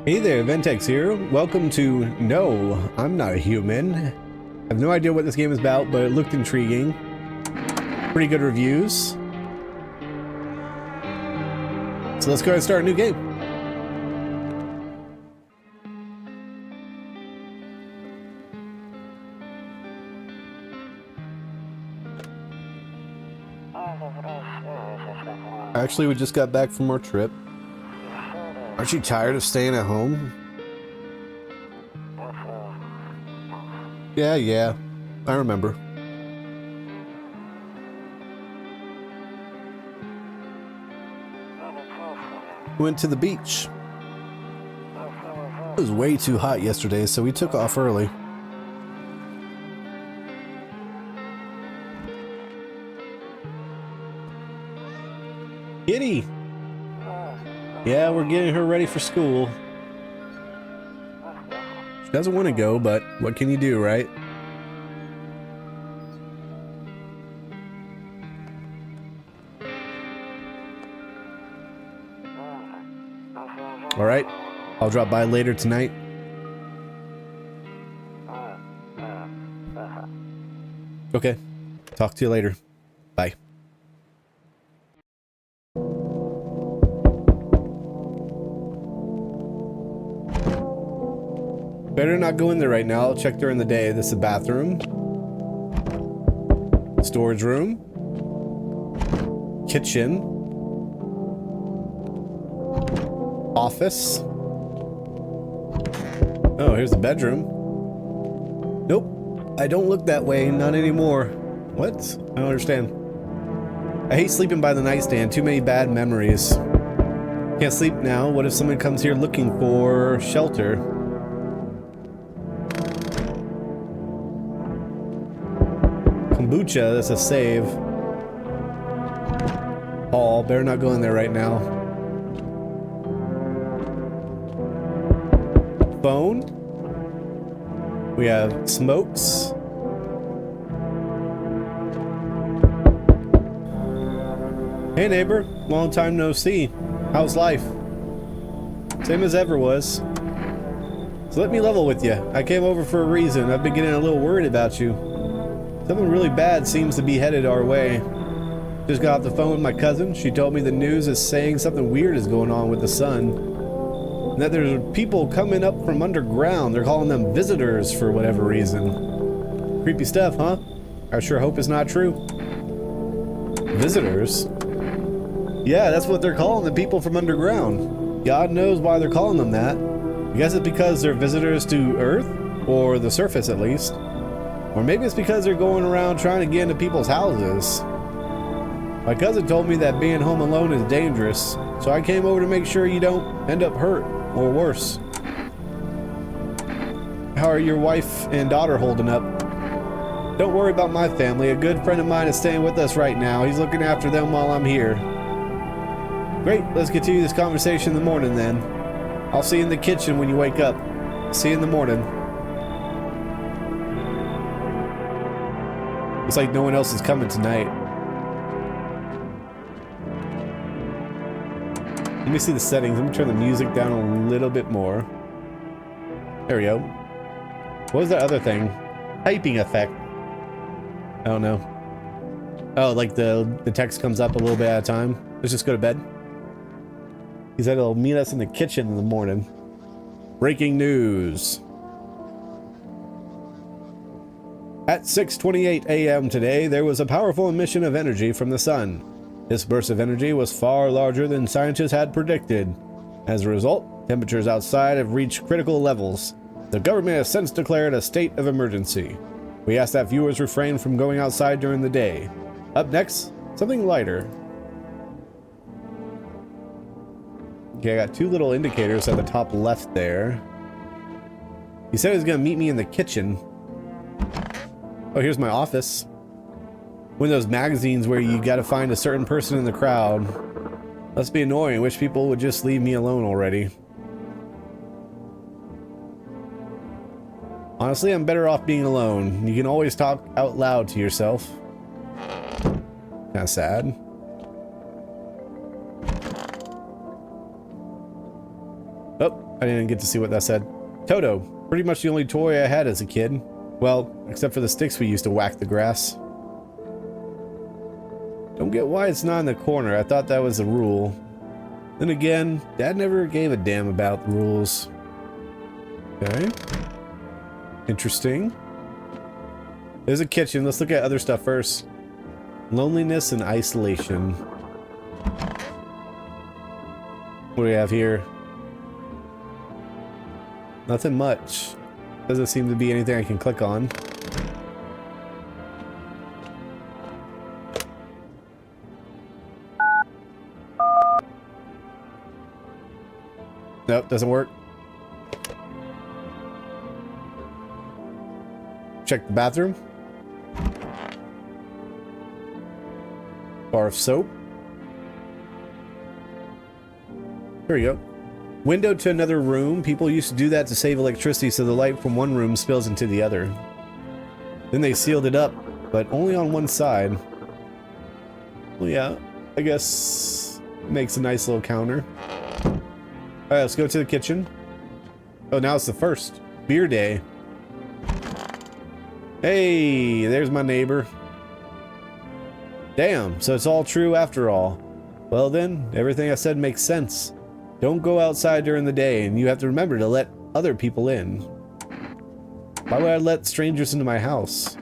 Hey there, Ventex here. Welcome to No, I'm Not a Human. I have no idea what this game is about, but it looked intriguing. Pretty good reviews. So let's go ahead and start a new game. Actually, we just got back from our trip. Aren't you tired of staying at home? Yeah, I remember. We went to the beach. It was way too hot yesterday, so we took off early. Kitty! Yeah, we're getting her ready for school. She doesn't want to go, but what can you do, right? Alright, I'll drop by later tonight. Okay, talk to you later. Bye. Better not go in there right now. I'll check during the day. This is a bathroom. Storage room. Kitchen. Office. Oh, here's the bedroom. Nope. I don't look that way. Not anymore. What? I don't understand. I hate sleeping by the nightstand. Too many bad memories. Can't sleep now. What if someone comes here looking for shelter? Kombucha, that's a save. Paul, better not go in there right now. Phone. We have smokes. Hey neighbor, long time no see. How's life? Same as ever was. So let me level with you. I came over for a reason. I've been getting a little worried about you. Something really bad seems to be headed our way. Just got off the phone with my cousin. She told me the news is saying something weird is going on with the sun. And that there's people coming up from underground. They're calling them visitors for whatever reason. Creepy stuff, huh? I sure hope it's not true. Visitors? Yeah, that's what they're calling the people from underground. God knows why they're calling them that. I guess it's because they're visitors to Earth, or the surface at least. Or maybe it's because they're going around trying to get into people's houses. My cousin told me that being home alone is dangerous, so I came over to make sure you don't end up hurt, or worse. How are your wife and daughter holding up? Don't worry about my family. A good friend of mine is staying with us right now. He's looking after them while I'm here. Great, let's continue this conversation in the morning then. I'll see you in the kitchen when you wake up. See you in the morning. Looks like no one else is coming tonight. Let me see the settings. Let me turn the music down a little bit more. There we go. What was that other thing? Typing effect. I don't know. Oh, like the text comes up a little bit at a time. Let's just go to bed. He said it'll meet us in the kitchen in the morning. Breaking news. At 6:28 a.m. today, there was a powerful emission of energy from the sun. This burst of energy was far larger than scientists had predicted. As a result, temperatures outside have reached critical levels. The government has since declared a state of emergency. We ask that viewers refrain from going outside during the day. Up next, something lighter. Okay, I got two little indicators at the top left there. He said he was going to meet me in the kitchen. Oh, here's my office. One of those magazines where you gotta find a certain person in the crowd. Must be annoying. Wish people would just leave me alone already. Honestly, I'm better off being alone. You can always talk out loud to yourself. Kinda sad. Oh, I didn't get to see what that said. Toto. Pretty much the only toy I had as a kid. Well, except for the sticks we used to whack the grass. Don't get why it's not in the corner. I thought that was the rule. Then again, Dad never gave a damn about the rules. Okay. Interesting. There's a kitchen. Let's look at other stuff first. Loneliness and isolation. What do we have here? Nothing much. Doesn't seem to be anything I can click on. Nope, doesn't work. Check the bathroom. Bar of soap. There we go. Window to another room. People used to do that to save electricity so the light from one room spills into the other. Then they sealed it up, but only on one side. Well, yeah, I guess it makes a nice little counter. Alright, let's go to the kitchen. Oh, now it's the first. Beer day. Hey, there's my neighbor. Damn, so it's all true after all. Well then, everything I said makes sense. Don't go outside during the day, and you have to remember to let other people in. Why would I let strangers into my house?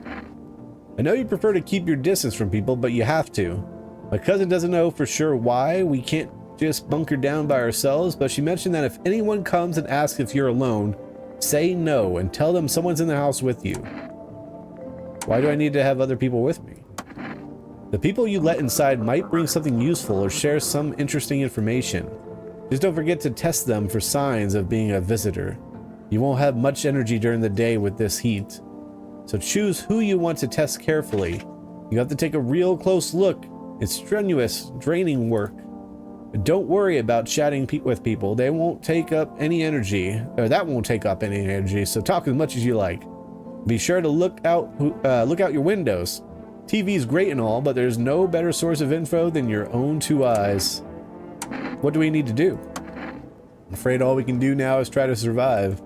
I know you prefer to keep your distance from people, but you have to. My cousin doesn't know for sure why we can't just bunker down by ourselves, but she mentioned that if anyone comes and asks if you're alone, say no and tell them someone's in the house with you. Why do I need to have other people with me? The people you let inside might bring something useful or share some interesting information. Just don't forget to test them for signs of being a visitor. You won't have much energy during the day with this heat. So choose who you want to test carefully. You have to take a real close look. It's strenuous, draining work. Don't worry about chatting with people. They won't take up any energy, or that won't take up any energy, so talk as much as you like. Be sure to look out your windows. TV's great and all, but there's no better source of info than your own two eyes. What do we need to do? I'm afraid all we can do now is try to survive.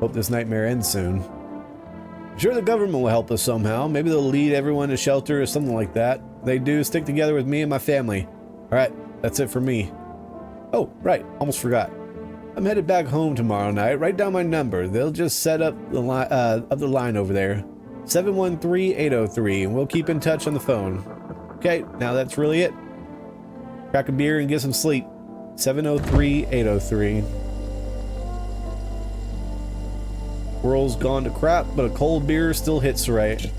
Hope this nightmare ends soon. I'm sure the government will help us somehow. Maybe they'll lead everyone to shelter or something like that. If they do, stick together with me and my family. Alright, that's it for me. Oh, right, almost forgot. I'm headed back home tomorrow night. Write down my number. They'll just set up the line over there. 713-803, and we'll keep in touch on the phone. Okay, now that's really it. Crack a beer and get some sleep. 703-803. World's gone to crap, but a cold beer still hits right.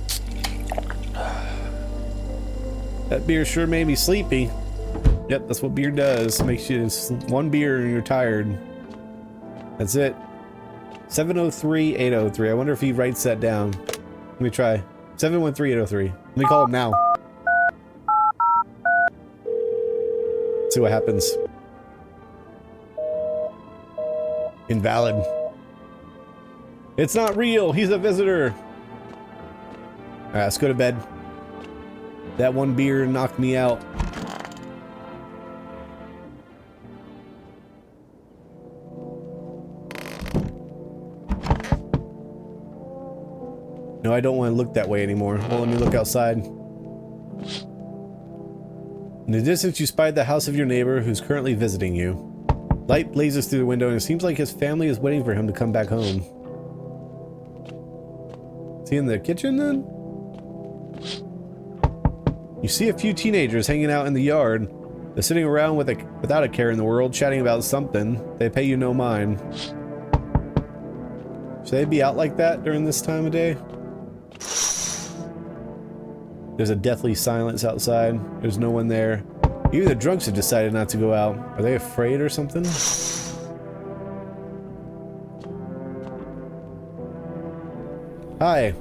That beer sure made me sleepy. Yep, that's what beer does. Makes you one beer and you're tired. That's it. 703-803. I wonder if he writes that down. Let me try. 713-803. Let me call him now. See what happens. Invalid. It's not real. He's a visitor. Alright, let's go to bed. That one beer knocked me out. No, I don't want to look that way anymore. Well, let me look outside. In the distance, you spied the house of your neighbor who's currently visiting you. Light blazes through the window, and it seems like his family is waiting for him to come back home. Is he in the kitchen then? You see a few teenagers hanging out in the yard. They're sitting around without a care in the world, chatting about something. They pay you no mind. Should they be out like that during this time of day? There's a deathly silence outside. There's no one there. Even the drunks have decided not to go out. Are they afraid or something? Hi.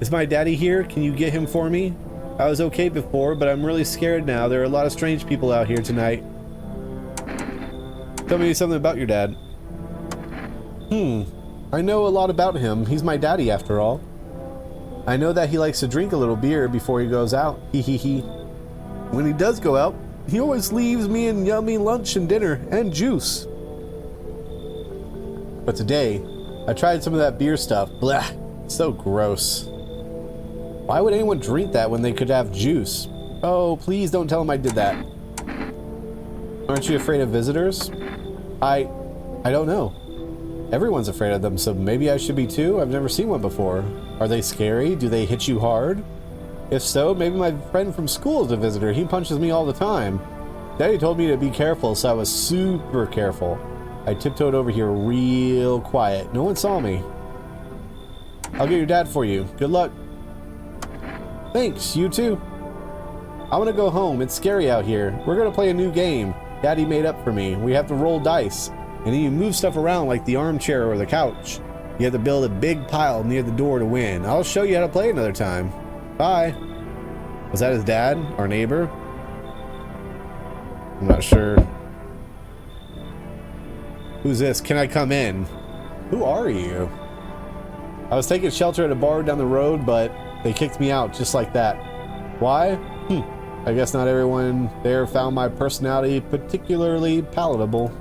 Is my daddy here? Can you get him for me? I was okay before, but I'm really scared now. There are a lot of strange people out here tonight. Tell me something about your dad. I know a lot about him. He's my daddy after all. I know that he likes to drink a little beer before he goes out. Hee. When he does go out, he always leaves me in yummy lunch and dinner and juice. But today, I tried some of that beer stuff. Blah, so gross. Why would anyone drink that when they could have juice? Oh, please don't tell them I did that. Aren't you afraid of visitors? I don't know. Everyone's afraid of them, so maybe I should be too? I've never seen one before. Are they scary? Do they hit you hard? If so, maybe my friend from school is a visitor. He punches me all the time. Daddy told me to be careful, so I was super careful. I tiptoed over here real quiet. No one saw me. I'll get your dad for you. Good luck. Thanks, you too. I want to go home. It's scary out here. We're going to play a new game Daddy made up for me. We have to roll dice, and then you move stuff around like the armchair or the couch. You have to build a big pile near the door to win. I'll show you how to play another time. Bye. Was that his dad? Our neighbor? I'm not sure. Who's this? Can I come in? Who are you? I was taking shelter at a bar down the road, but they kicked me out just like that. Why? I guess not everyone there found my personality particularly palatable.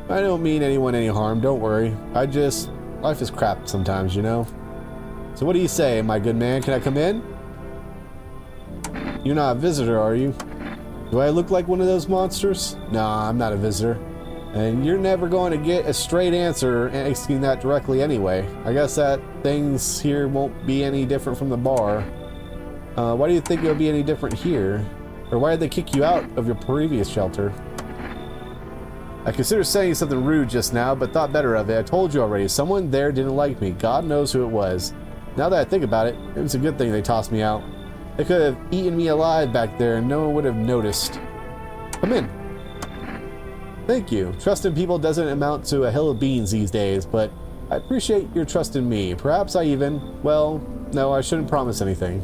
I don't mean anyone any harm, don't worry. Life is crap sometimes, you know? So what do you say, my good man? Can I come in? You're not a visitor, are you? Do I look like one of those monsters? Nah, I'm not a visitor. And you're never going to get a straight answer asking that directly anyway. I guess that things here won't be any different from the bar. Why do you think it'll be any different here? Or why did they kick you out of your previous shelter? I considered saying something rude just now, but thought better of it. I told you already, someone there didn't like me. God knows who it was. Now that I think about it, it was a good thing they tossed me out. They could have eaten me alive back there and no one would have noticed. Come in. Thank you. Trust in people doesn't amount to a hill of beans these days, but I appreciate your trust in me. Perhaps I even... Well, no, I shouldn't promise anything.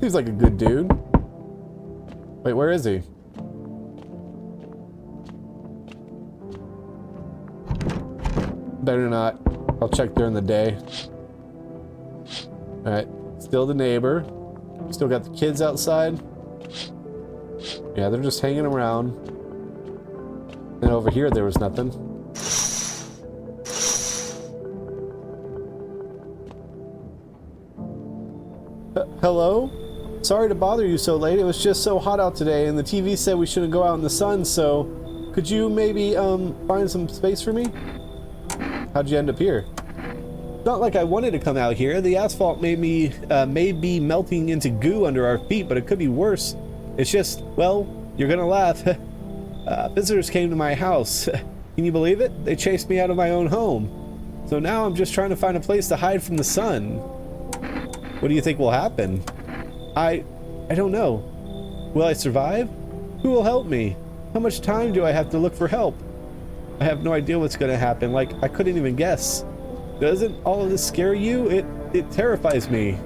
Seems like a good dude. Wait, where is he? Better not. I'll check during the day. Alright. Still the neighbor. Still got the kids outside. Yeah, they're just hanging around. And over here there was nothing. Hello? Sorry to bother you so late. It was just so hot out today and the TV said we shouldn't go out in the sun, so could you maybe find some space for me? How'd you end up here? Not like I wanted to come out here. The asphalt may be melting into goo under our feet, but it could be worse. It's just, well, you're gonna laugh. Visitors came to my house. Can you believe it? They chased me out of my own home. So now I'm just trying to find a place to hide from the sun. What do you think will happen? I don't know. Will I survive? Who will help me? How much time do I have to look for help? I have no idea what's gonna happen. Like, I couldn't even guess. Doesn't all of this scare you? It terrifies me.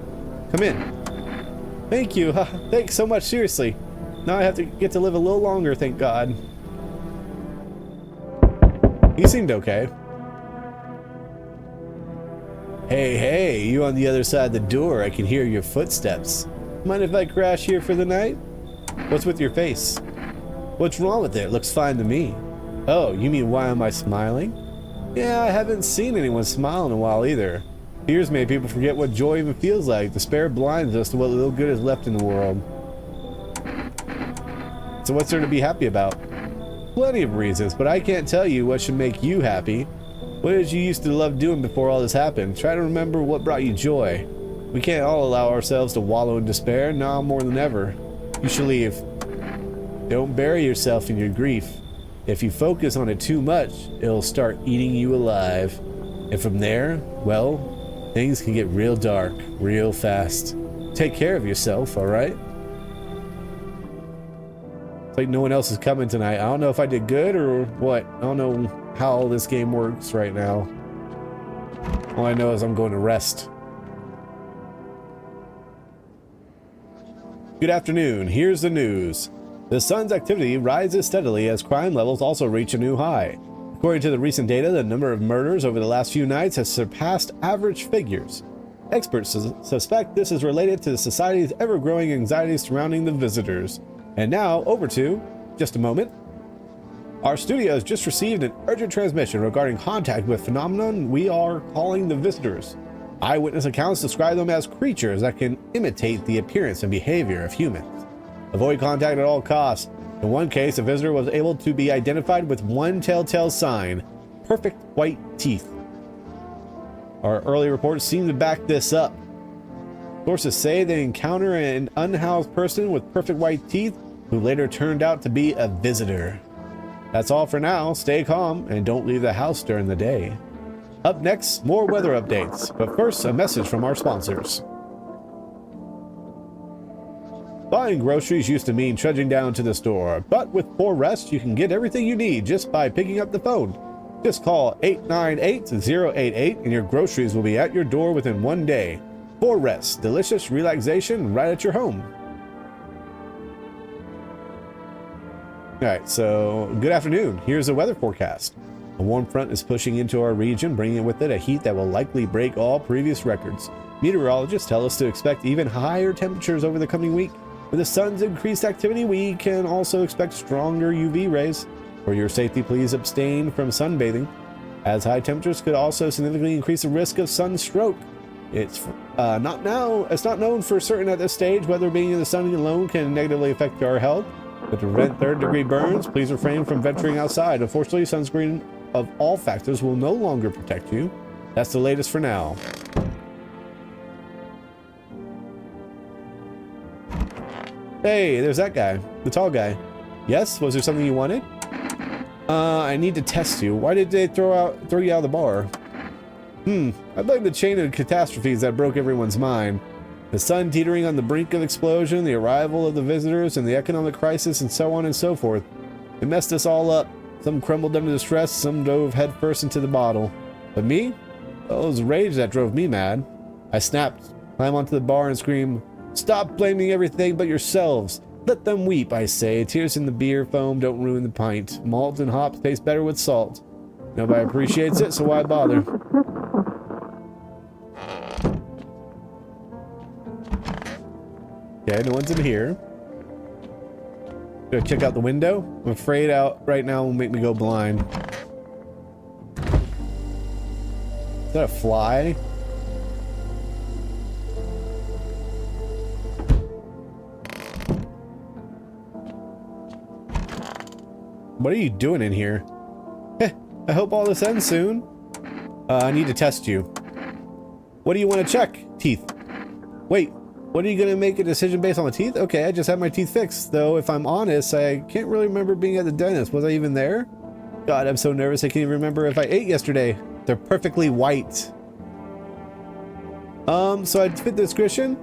Come in. Thank you. Thanks so much, seriously. Now I have to get to live a little longer, thank God. He seemed okay. Hey, you on the other side of the door. I can hear your footsteps. Mind if I crash here for the night? What's with your face? What's wrong with it? It looks fine to me. Oh, you mean why am I smiling? Yeah, I haven't seen anyone smile in a while either. Tears made people forget what joy even feels like. Despair blinds us to what little good is left in the world. So what's there to be happy about? Plenty of reasons, but I can't tell you what should make you happy. What did you used to love doing before all this happened? Try to remember what brought you joy. We can't all allow ourselves to wallow in despair, now more than ever. You should leave. Don't bury yourself in your grief. If you focus on it too much, it'll start eating you alive. And from there, well, things can get real dark, real fast. Take care of yourself, alright? It's like no one else is coming tonight. I don't know if I did good or what. I don't know how this game works right now. All I know is I'm going to rest. Good afternoon, here's the news. The sun's activity rises steadily as crime levels also reach a new high. According to the recent data, the number of murders over the last few nights has surpassed average figures. Experts suspect this is related to the society's ever-growing anxiety surrounding the visitors. And now, over to... just a moment. Our studio has just received an urgent transmission regarding contact with phenomenon we are calling the visitors. Eyewitness accounts describe them as creatures that can imitate the appearance and behavior of humans. Avoid contact at all costs. In one case, a visitor was able to be identified with one telltale sign: perfect white teeth. Our early reports seem to back this up. Sources say they encounter an unhoused person with perfect white teeth who later turned out to be a visitor. That's all for now. Stay calm and don't leave the house during the day. Up next, more weather updates, but first, a message from our sponsors. Buying groceries used to mean trudging down to the store, but with 4Rest, you can get everything you need just by picking up the phone. Just call 898-088 and your groceries will be at your door within one day. 4Rest, delicious relaxation right at your home. Alright, so good afternoon. Here's the weather forecast. A warm front is pushing into our region, bringing with it a heat that will likely break all previous records. Meteorologists tell us to expect even higher temperatures over the coming week. With the sun's increased activity, we can also expect stronger UV rays. For your safety, please abstain from sunbathing, as high temperatures could also significantly increase the risk of sunstroke. It's not known for certain at this stage whether being in the sun alone can negatively affect our health. But to prevent third-degree burns, please refrain from venturing outside. Unfortunately, sunscreen of all factors will no longer protect you. That's the latest for now. Hey, there's that guy, the tall guy. Yes, was there something you wanted? I need to test you. Why did they throw you out of the bar? I blame the chain of catastrophes that broke everyone's mind. The sun teetering on the brink of explosion, the arrival of the visitors, and the economic crisis, and so on and so forth. It messed us all up. Some crumbled under the stress, some dove headfirst into the bottle. But me? Well, it was rage that drove me mad. I snapped, climbed onto the bar, and screamed, "Stop blaming everything but yourselves! Let them weep, I say. Tears in the beer foam don't ruin the pint. Malt and hops taste better with salt. Nobody appreciates it, so why bother?" Okay, no one's in here. Gonna check out the window. I'm afraid out right now will make me go blind. Is that a fly? What are you doing in here? I hope all this ends soon. I need to test you. What do you want to check? Teeth. Wait. What are you going to make a decision based on the teeth? Okay, I just had my teeth fixed. Though, if I'm honest, I can't really remember being at the dentist. Was I even there? God, I'm so nervous I can't even remember if I ate yesterday. They're perfectly white. So I fit the description?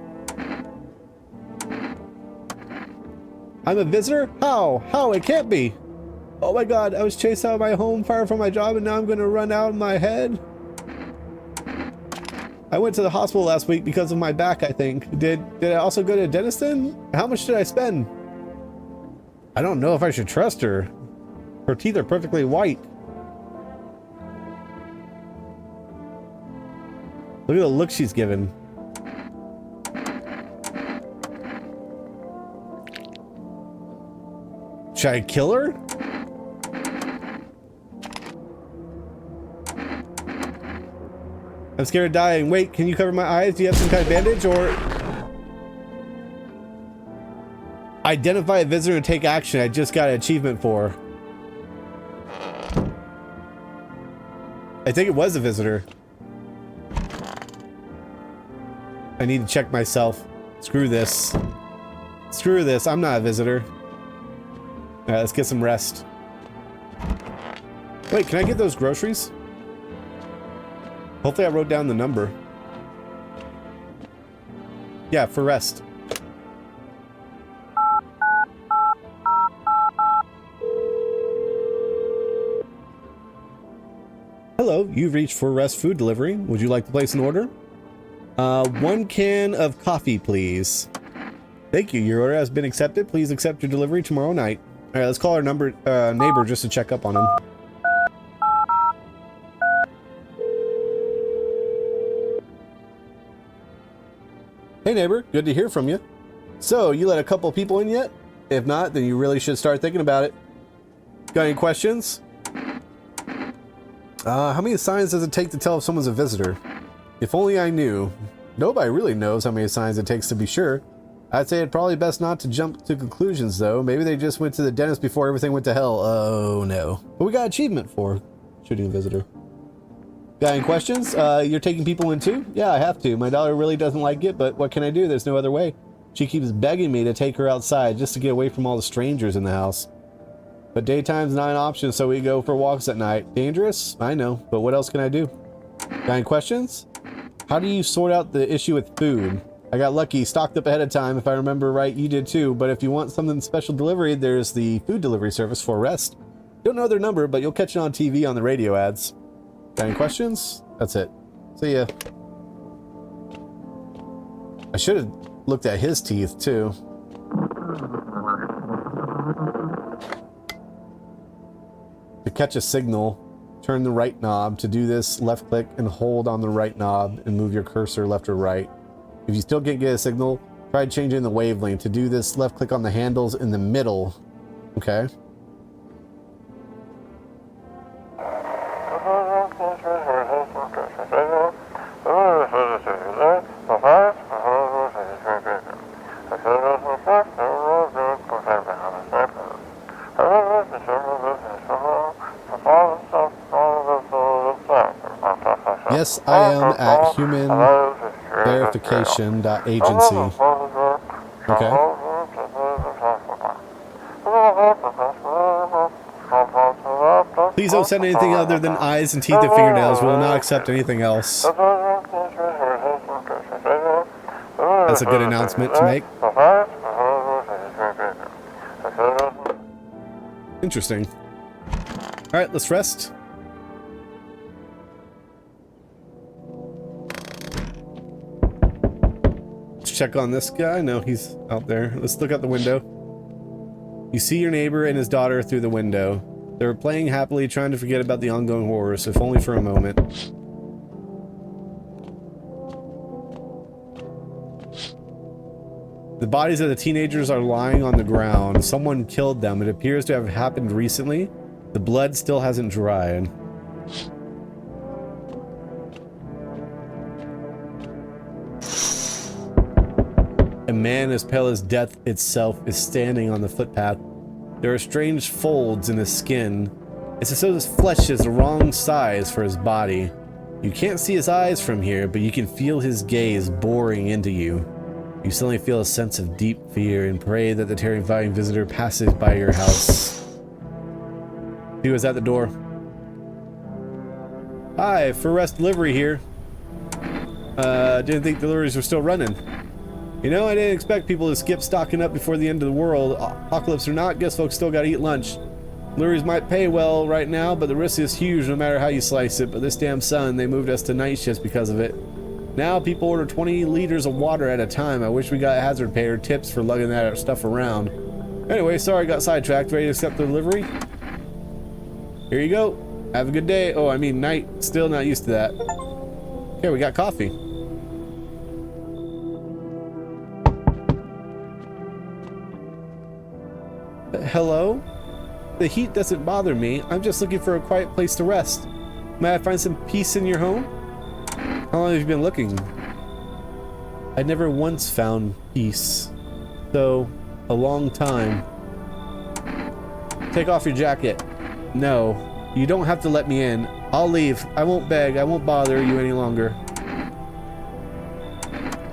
I'm a visitor? How? How? It can't be. Oh my God, I was chased out of my home, fired from my job, and now I'm going to run out of my head? I went to the hospital last week because of my back, I think. Did I also go to a dentist then? How much did I spend? I don't know if I should trust her. Her teeth are perfectly white. Look at the look she's given. Should I kill her? I'm scared of dying. Wait, can you cover my eyes? Do you have some kind of bandage or... Identify a visitor and take action. I just got an achievement for. I think it was a visitor. I need to check myself. Screw this. Screw this. I'm not a visitor. Alright, let's get some rest. Wait, can I get those groceries? Hopefully I wrote down the number. Yeah, for rest. Hello, you've reached For Rest Food Delivery. Would you like to place an order? 1 can of coffee, please. Thank you. Your order has been accepted. Please accept your delivery tomorrow night. All right, let's call our neighbor just to check up on him. Hey neighbor, good to hear from you. So, you let a couple people in yet? If not, then you really should start thinking about it. Got any questions? How many signs does it take to tell if someone's a visitor? If only I knew. Nobody really knows how many signs it takes to be sure. I'd say it's probably best not to jump to conclusions, though. Maybe they just went to the dentist before everything went to hell. Oh, no. But we got achievement for shooting a visitor. Got any questions? You're taking people in too? Yeah, I have to. My daughter really doesn't like it, but what can I do? There's no other way. She keeps begging me to take her outside just to get away from all the strangers in the house. But daytime's not an option, so we go for walks at night. Dangerous? I know, but what else can I do? Got any questions? How do you sort out the issue with food? I got lucky, stocked up ahead of time. If I remember right, you did too. But if you want something special delivery, there's the food delivery service for Rest. Don't know their number, but you'll catch it on TV on the radio ads. Got any questions? That's it. See ya. I should have looked at his teeth too. To catch a signal, turn the right knob. To do this, left click and hold on the right knob and move your cursor left or right. If you still can't get a signal, try changing the wavelength. To do this, left click on the handles in the middle. Okay. Yes, I am at humanverification.agency. Okay. Please don't send anything other than eyes and teeth and fingernails. We will not accept anything else. That's a good announcement to make. Interesting. Alright, let's rest. Check on this guy. No, he's out there. Let's look out the window. You see your neighbor and his daughter through the window. They're playing happily, trying to forget about the ongoing horrors, if only for a moment. The bodies of the teenagers are lying on the ground. Someone killed them. It appears to have happened recently. The blood still hasn't dried. A man as pale as death itself is standing on the footpath. There are strange folds in his skin. It's as though his flesh is the wrong size for his body. You can't see his eyes from here, but you can feel his gaze boring into you. You suddenly feel a sense of deep fear and pray that the terrifying visitor passes by your house. He was at the door. Hi, for Rest delivery here. Didn't think deliveries were still running. You know, I didn't expect people to skip stocking up before the end of the world. Apocalypse or not, guess folks still gotta eat lunch. Deliveries might pay well right now, but the risk is huge no matter how you slice it. But this damn sun, they moved us to night shifts because of it. Now people order 20 liters of water at a time. I wish we got hazard pay or tips for lugging that stuff around. Anyway, sorry I got sidetracked. Ready to accept the delivery? Here you go. Have a good day. Oh, I mean night. Still not used to that. Okay, we got coffee. Hello? The heat doesn't bother me. I'm just looking for a quiet place to rest. May I find some peace in your home? How long have you been looking? I never once found peace. So, a long time. Take off your jacket. No, you don't have to let me in. I'll leave. I won't beg. I won't bother you any longer.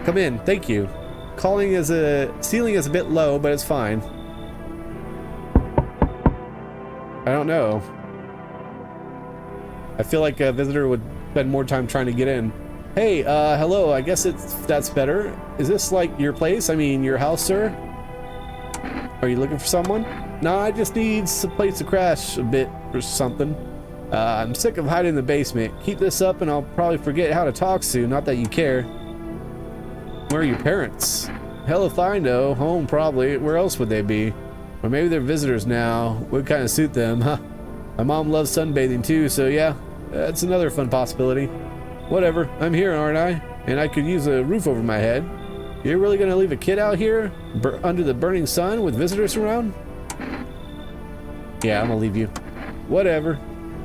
Come in. Thank you. Ceiling is a bit low, but it's fine. I don't know. I feel like a visitor would spend more time trying to get in. Hey, hello, I guess that's better. Is this like your place? I mean, your house, sir? Are you looking for someone? No, I just need some place to crash a bit or something. I'm sick of hiding in the basement. Keep this up and I'll probably forget how to talk soon, not that you care. Where are your parents? Hell if I know. Home, probably. Where else would they be? Or maybe they're visitors now. Would kind of suit them, huh? My mom loves sunbathing too, so yeah, that's another fun possibility. Whatever, I'm here, aren't I? And I could use a roof over my head. You're really gonna leave a kid out here under the burning sun with visitors around? Yeah, I'm gonna leave you. Whatever.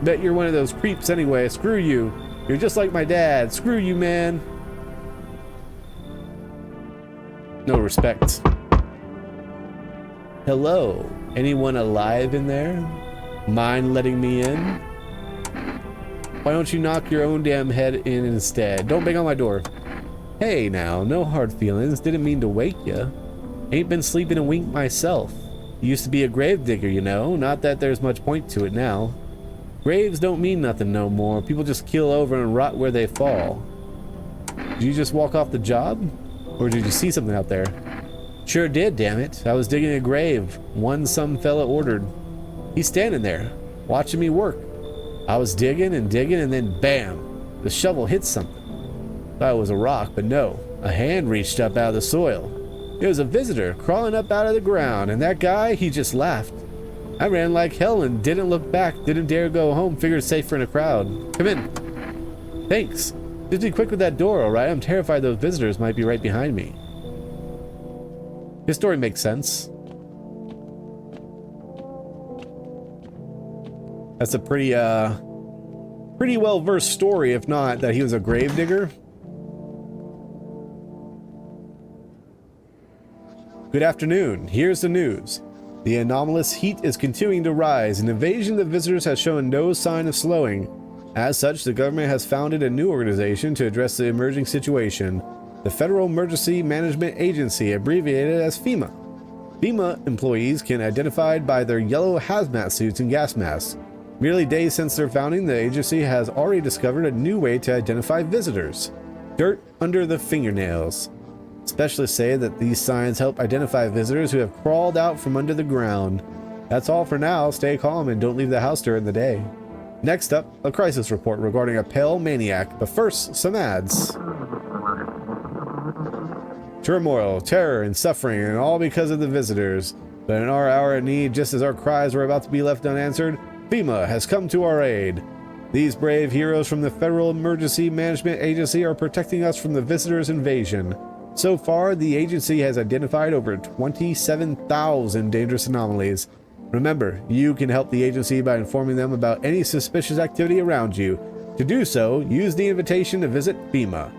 Bet you're one of those creeps anyway. Screw you. You're just like my dad. Screw you, man. No respect. Hello. Anyone alive in there? Mind letting me in? Why don't you knock your own damn head in instead? Don't bang on my door. Hey now, no hard feelings. Didn't mean to wake ya. Ain't been sleeping a wink myself. Used to be a grave digger, you know. Not that there's much point to it now. Graves don't mean nothing no more. People just keel over and rot where they fall. Did you just walk off the job? Or did you see something out there? Sure did, damn it. I was digging a grave. One some fella ordered. He's standing there, watching me work. I was digging and digging, and then bam! The shovel hit something. Thought it was a rock, but no. A hand reached up out of the soil. It was a visitor crawling up out of the ground, and that guy, he just laughed. I ran like hell and didn't look back, didn't dare go home, figured safer in a crowd. Come in. Thanks. Just be quick with that door, alright? I'm terrified those visitors might be right behind me. His story makes sense. That's a pretty well-versed story, if not that he was a gravedigger. Good afternoon. Here's the news. The anomalous heat is continuing to rise. An invasion of visitors has shown no sign of slowing. As such, the government has founded a new organization to address the emerging situation. The Federal Emergency Management Agency, abbreviated as FEMA. FEMA employees can be identified by their yellow hazmat suits and gas masks. Merely days since their founding, the agency has already discovered a new way to identify visitors. Dirt under the fingernails. Specialists say that these signs help identify visitors who have crawled out from under the ground. That's all for now. Stay calm and don't leave the house during the day. Next up, a crisis report regarding a pale maniac, but first, some ads. Turmoil, terror, and suffering, and all because of the visitors. But in our hour of need, just as our cries were about to be left unanswered, FEMA has come to our aid. These brave heroes from the Federal Emergency Management Agency are protecting us from the visitors' invasion. So far, the agency has identified over 27,000 dangerous anomalies. Remember, you can help the agency by informing them about any suspicious activity around you. To do so, use the invitation to visit FEMA.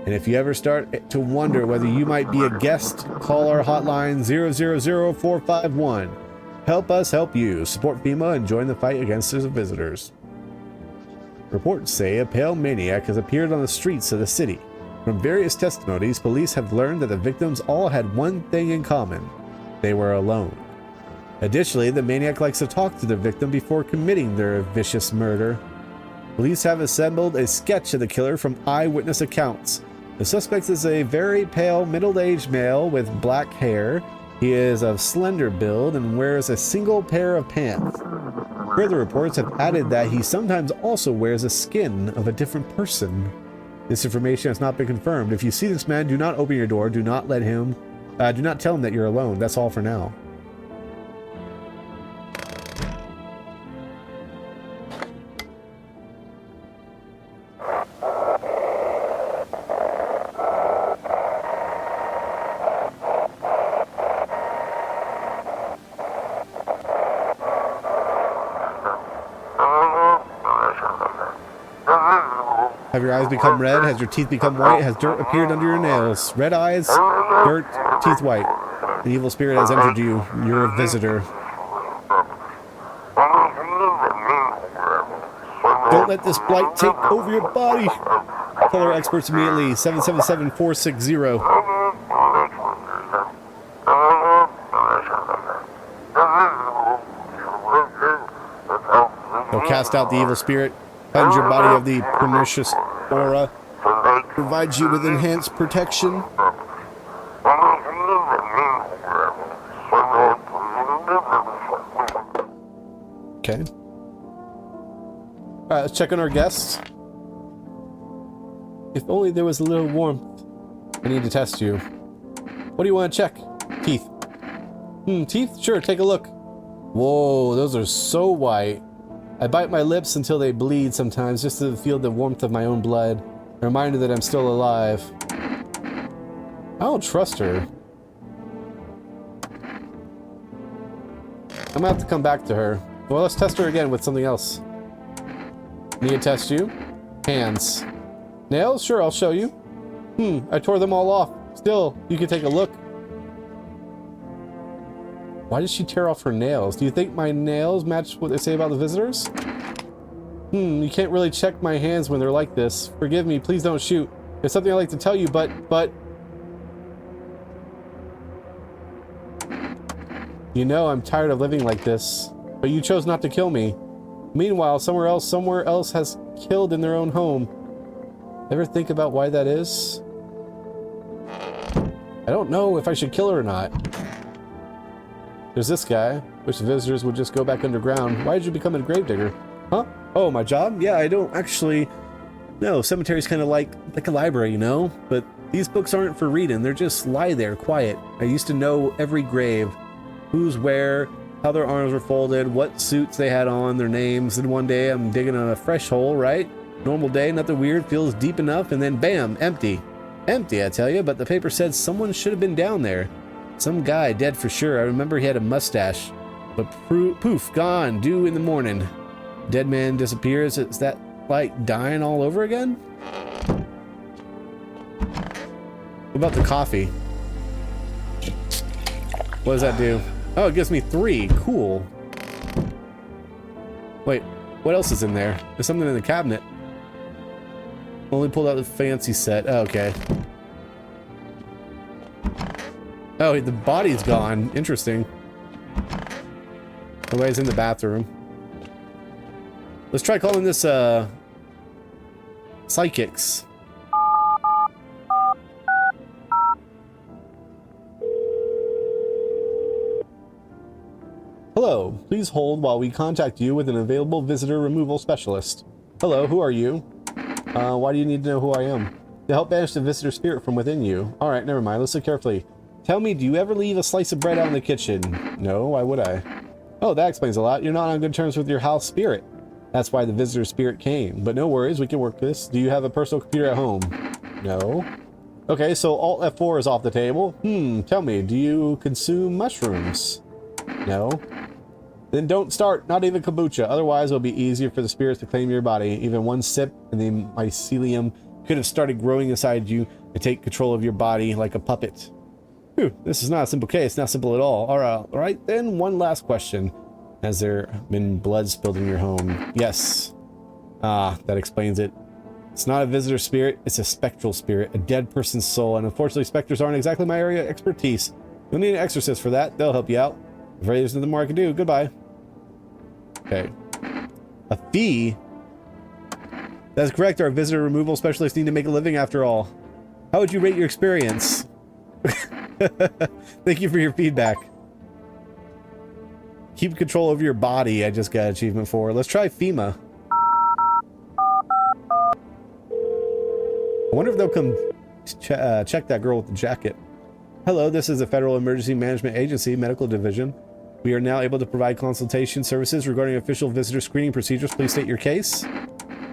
And if you ever start to wonder whether you might be a guest, call our hotline 000-451. Help us help you. Support FEMA and join the fight against the visitors. Reports say a pale maniac has appeared on the streets of the city. From various testimonies, police have learned that the victims all had one thing in common. They were alone. Additionally, the maniac likes to talk to the victim before committing their vicious murder. Police have assembled a sketch of the killer from eyewitness accounts. The suspect is a very pale, middle-aged male with black hair. He is of slender build and wears a single pair of pants. Further reports have added that he sometimes also wears the skin of a different person. This information has not been confirmed. If you see this man, do not open your door. Do not tell him that you're alone. That's all for now. Have your eyes become red? Has your teeth become white? Has dirt appeared under your nails? Red eyes, dirt, teeth white. The evil spirit has entered you. You're a visitor. Don't let this blight take over your body. Call our experts immediately. 777-460. They'll cast out the evil spirit. Cleanse your body of the pernicious aura. Provides you with enhanced protection. Okay. Alright, let's check on our guests. If only there was a little warmth. I need to test you. What do you want to check? Teeth. Teeth? Sure, take a look. Whoa, those are so white. I bite my lips until they bleed sometimes just to feel the warmth of my own blood. A reminder that I'm still alive. I don't trust her. I'm gonna have to come back to her. Well, let's test her again with something else. Need to test you? Hands. Nails? Sure, I'll show you. I tore them all off. Still, you can take a look. Why did she tear off her nails? Do you think my nails match what they say about the visitors? You can't really check my hands when they're like this. Forgive me, please don't shoot. There's something I'd like to tell you, but... You know I'm tired of living like this, but you chose not to kill me. Meanwhile, someone else has killed in their own home. Ever think about why that is? I don't know if I should kill her or not. There's this guy. Wish the visitors would just go back underground. Why did you become a gravedigger? Huh? Oh, my job? Yeah, I don't actually... No, cemetery's kind of like a library, you know? But these books aren't for reading. They're just lie there, quiet. I used to know every grave. Who's where, how their arms were folded, what suits they had on, their names. And one day I'm digging on a fresh hole, right? Normal day, nothing weird, feels deep enough, and then bam, empty. Empty, I tell you, but the paper said someone should have been down there. Some guy, dead for sure. I remember he had a mustache. But poof, gone, due in the morning. Dead man disappears. Is that like dying all over again? What about the coffee? What does that do? Oh, it gives me 3. Cool. Wait, what else is in there? There's something in the cabinet. Only pulled out the fancy set. Oh, okay. Oh, the body's gone. Interesting. Nobody's in the bathroom. Let's try calling this, psychics. Hello, please hold while we contact you with an available visitor removal specialist. Hello, who are you? Why do you need to know who I am? To help banish the visitor spirit from within you. Alright, never mind, listen carefully. Tell me, do you ever leave a slice of bread out in the kitchen? No, why would I? Oh, that explains a lot. You're not on good terms with your house spirit. That's why the visitor spirit came. But no worries, we can work this. Do you have a personal computer at home? No. Okay, so Alt F4 is off the table. Tell me, do you consume mushrooms? No. Then don't start, not even kombucha. Otherwise, it'll be easier for the spirits to claim your body. Even one sip and the mycelium could have started growing inside you and take control of your body like a puppet. Whew, this is not a simple case, not simple at all. All right, then one last question. Has there been blood spilled in your home? Yes. Ah, that explains it. It's not a visitor spirit, it's a spectral spirit, a dead person's soul, and unfortunately specters aren't exactly my area of expertise. You'll need an exorcist for that, they'll help you out. If there's nothing more I can do, goodbye. Okay. A fee? That's correct, our visitor removal specialists need to make a living after all. How would you rate your experience? Thank you for your feedback. Keep control over your body, I just got an achievement for. Let's try FEMA. I wonder if they'll come check that girl with the jacket. Hello, this is the Federal Emergency Management Agency Medical Division. We are now able to provide consultation services regarding official visitor screening procedures. Please state your case.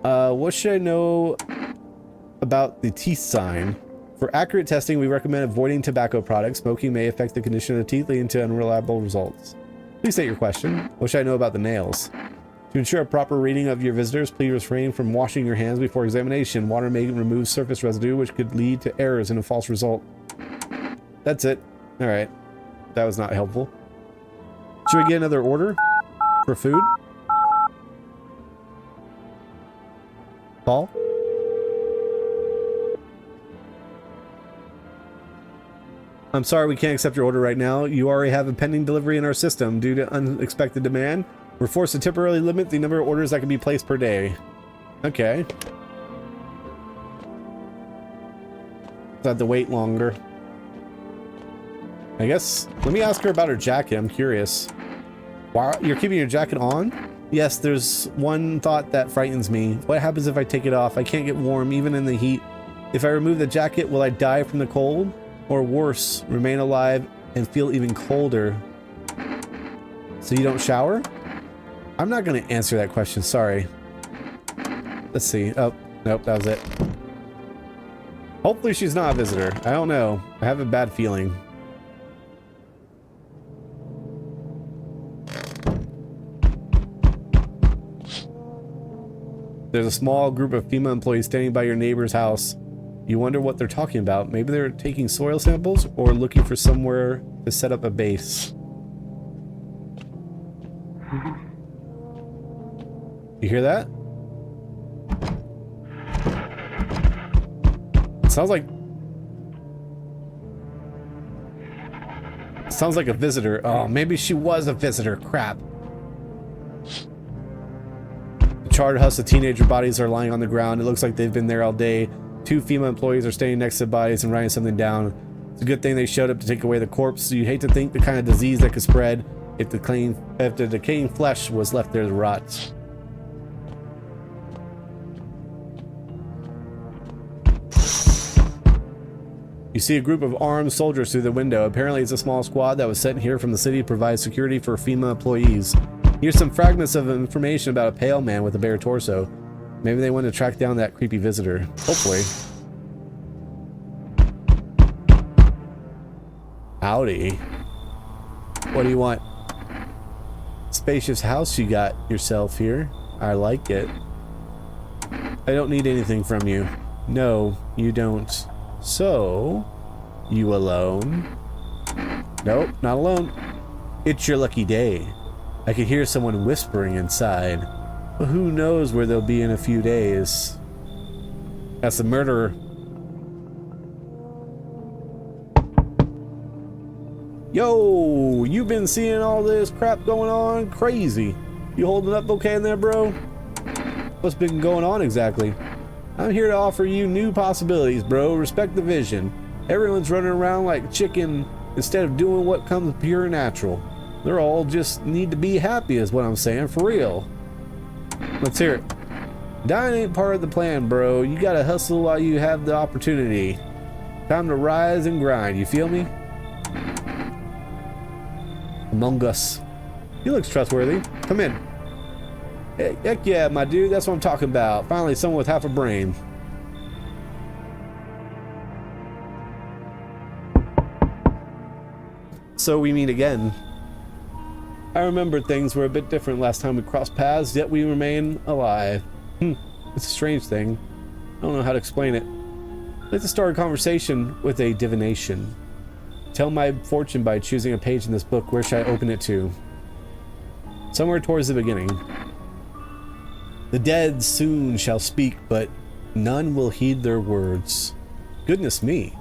What should I know about the teeth sign? For accurate testing, we recommend avoiding tobacco products. Smoking may affect the condition of the teeth, leading to unreliable results. Please state your question. What should I know about the nails? To ensure a proper reading of your visitors, please refrain from washing your hands before examination. Water may remove surface residue, which could lead to errors and a false result. That's it. All right. That was not helpful. Should we get another order for food? Paul? I'm sorry we can't accept your order right now. You already have a pending delivery in our system. Due to unexpected demand, we're forced to temporarily limit the number of orders that can be placed per day. Okay. So I have to wait longer. I guess, let me ask her about her jacket. I'm curious. Why, you're keeping your jacket on? Yes, there's one thought that frightens me. What happens if I take it off? I can't get warm, even in the heat. If I remove the jacket, will I die from the cold? Or worse, remain alive and feel even colder? So you don't shower? I'm not going to answer that question, sorry. Let's see. Oh, nope, that was it. Hopefully she's not a visitor. I don't know. I have a bad feeling. There's a small group of FEMA employees standing by your neighbor's house. You wonder what they're talking about. Maybe they're taking soil samples or looking for somewhere to set up a base. You hear that? It sounds like a visitor. Oh, maybe she was a visitor. Crap. The charred husks of teenager bodies are lying on the ground. It looks like they've been there all day. 2 FEMA employees are standing next to the bodies and writing something down. It's a good thing they showed up to take away the corpse. So you'd hate to think the kind of disease that could spread if the decaying flesh was left there to rot. You see a group of armed soldiers through the window. Apparently it's a small squad that was sent here from the city to provide security for FEMA employees. Here's some fragments of information about a pale man with a bare torso. Maybe they want to track down that creepy visitor. Hopefully. Howdy. What do you want? Spacious house you got yourself here. I like it. I don't need anything from you. No, you don't. So, you alone? Nope, not alone. It's your lucky day. I can hear someone whispering inside. But who knows where they'll be in a few days. That's the murderer. Yo, you been seeing all this crap going on? Crazy. You holding up okay in there, bro? What's been going on exactly? I'm here to offer you new possibilities, bro. Respect the vision. Everyone's running around like chicken instead of doing what comes pure and natural. They're all just need to be happy is what I'm saying, for real. Let's hear it. Dying ain't part of the plan, bro. You gotta hustle while you have the opportunity. Time to rise and grind, you feel me? Among Us. He looks trustworthy. Come in. Heck yeah, my dude, that's what I'm talking about. Finally, someone with half a brain. So we meet again. I remember things were a bit different last time we crossed paths, yet we remain alive. It's a strange thing. I don't know how to explain it. I'd like to start a conversation with a divination. Tell my fortune by choosing a page in this book. Where should I open it to? Somewhere towards the beginning. The dead soon shall speak, but none will heed their words. Goodness me,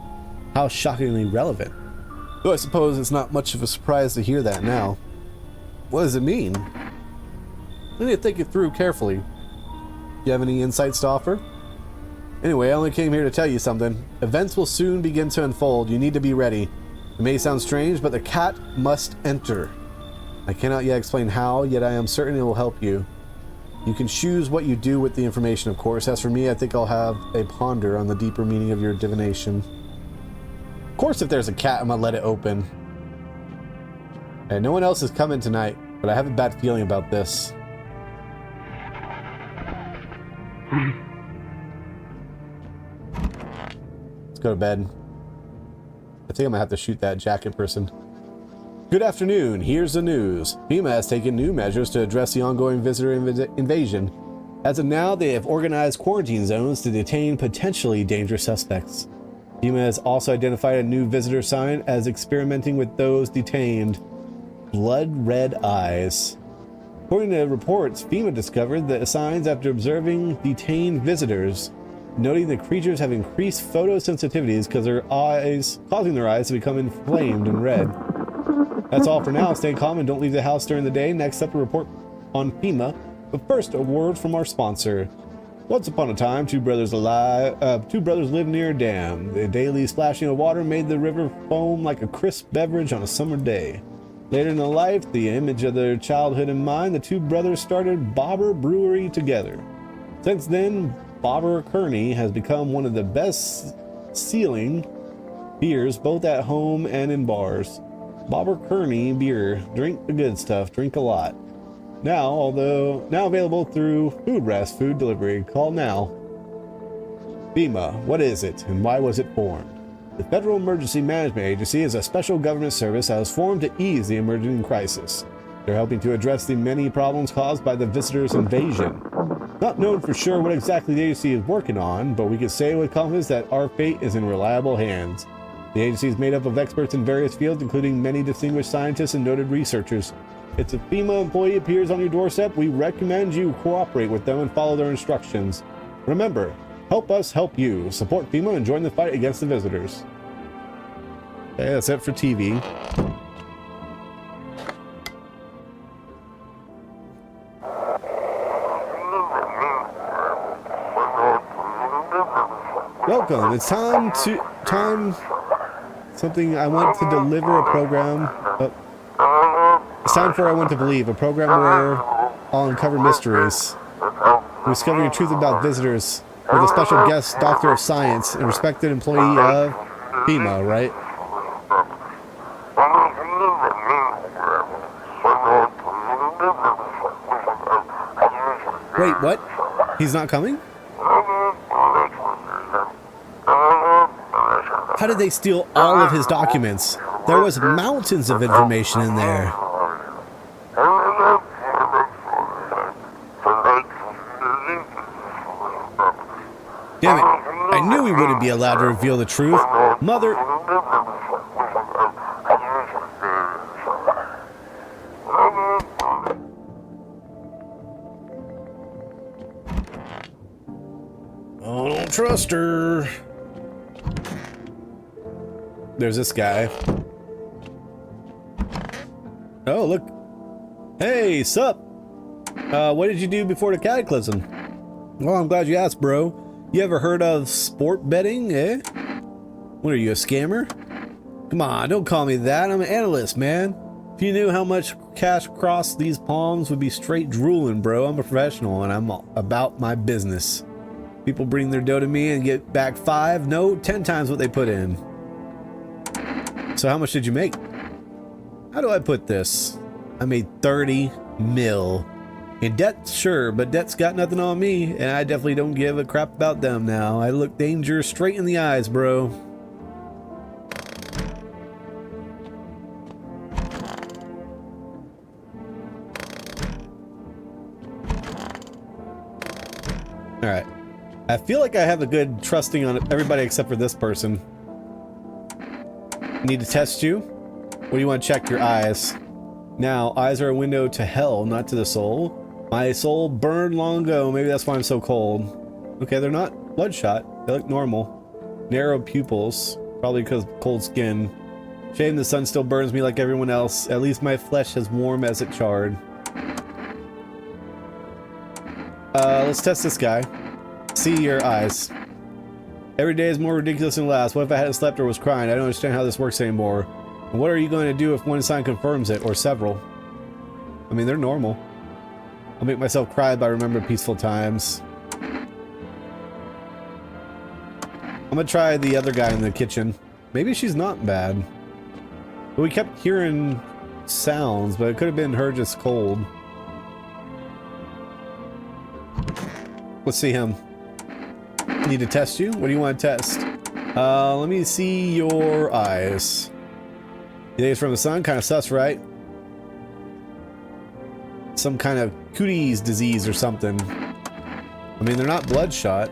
how shockingly relevant. Though I suppose it's not much of a surprise to hear that now. What does it mean? I need to think it through carefully. Do you have any insights to offer? Anyway, I only came here to tell you something. Events will soon begin to unfold. You need to be ready. It may sound strange, but the cat must enter. I cannot yet explain how, yet I am certain it will help you. You can choose what you do with the information, of course. As for me, I think I'll have a ponder on the deeper meaning of your divination. Of course, if there's a cat, I'm gonna let it open. And no one else is coming tonight, but I have a bad feeling about this. Let's go to bed. I think I'm gonna have to shoot that jacket person. Good afternoon, here's the news. FEMA has taken new measures to address the ongoing visitor invasion. As of now, they have organized quarantine zones to detain potentially dangerous suspects. FEMA has also identified a new visitor sign as experimenting with those detained. Blood red eyes. According to reports, FEMA discovered the signs after observing detained visitors, noting the creatures have increased photosensitivities causing their eyes to become inflamed and red. That's all for now. Stay calm and don't leave the house during the day. Next up, a report on FEMA. But first, a word from our sponsor. Once upon a time, two brothers lived near a dam. The daily splashing of water made the river foam like a crisp beverage on a summer day. Later in their life, the image of their childhood in mind, the two brothers started Bobber Brewery together. Since then, Bobber Kearney has become one of the best-selling beers both at home and in bars. Bobber Kearney beer. Drink the good stuff. Drink a lot. Now available through food delivery. Call now. FEMA. What is it and why was it formed? The Federal Emergency Management Agency is a special government service that was formed to ease the emerging crisis. They're helping to address the many problems caused by the visitors' invasion. Not known for sure what exactly the agency is working on, but we can say with confidence that our fate is in reliable hands. The agency is made up of experts in various fields, including many distinguished scientists and noted researchers. If a FEMA employee appears on your doorstep, we recommend you cooperate with them and follow their instructions. Remember, help us help you. Support FEMA and join the fight against the visitors. Okay, that's it for TV. Welcome. It's time something I want to deliver a program. It's time for I Want to Believe, a program where I'll uncover mysteries. We're discovering the truth about visitors with a special guest, Doctor of Science, and respected employee of FEMA, right? Wait, what? He's not coming? How did they steal all of his documents? There was mountains of information in there. Damn it. I knew he wouldn't be allowed to reveal the truth. Mother... Oh, don't trust her. There's this guy. Oh, look. Hey, sup? What did you do before the cataclysm? Well, I'm glad you asked, bro. You ever heard of sport betting, eh? What are you, a scammer? Come on, don't call me that. I'm an analyst, man. If you knew how much cash crossed these palms, would be straight drooling, bro. I'm a professional and I'm about my business. People bring their dough to me and get back 5, no, 10 times what they put in. So how much did you make? How do I put this? I made 30 mil. In debt, sure, but debt's got nothing on me, and I definitely don't give a crap about them now. I look danger straight in the eyes, bro. Alright. I feel like I have a good trusting on everybody except for this person. Need to test you? What do you want to check? Your eyes. Now, eyes are a window to hell, not to the soul. My soul burned long ago. Maybe that's why I'm so cold. Okay, they're not bloodshot. They look normal. Narrow pupils. Probably because of cold skin. Shame the sun still burns me like everyone else. At least my flesh is warm as it charred. Let's test this guy. See your eyes. Every day is more ridiculous than last. What if I hadn't slept or was crying? I don't understand how this works anymore. And what are you going to do if one sign confirms it, or several? I mean, they're normal. I'll make myself cry by remembering peaceful times. I'm gonna try the other guy in the kitchen. Maybe she's not bad. But we kept hearing sounds, but it could have been her just cold. Let's see him. Need to test you? What do you want to test? Let me see your eyes. You think it's from the sun? Kind of sus, right? Some kind of cooties disease or something. I mean, they're not bloodshot.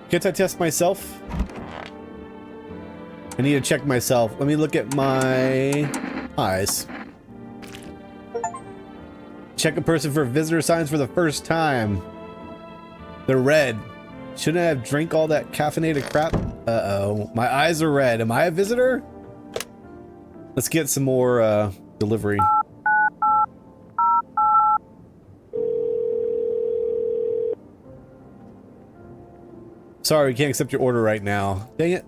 Can't I test myself? I need to check myself. Let me look at my eyes. Check a person for visitor signs for the first time. They're red. Shouldn't I have drank all that caffeinated crap? Uh-oh. My eyes are red. Am I a visitor? Let's get some more delivery. Sorry, we can't accept your order right now. Dang it.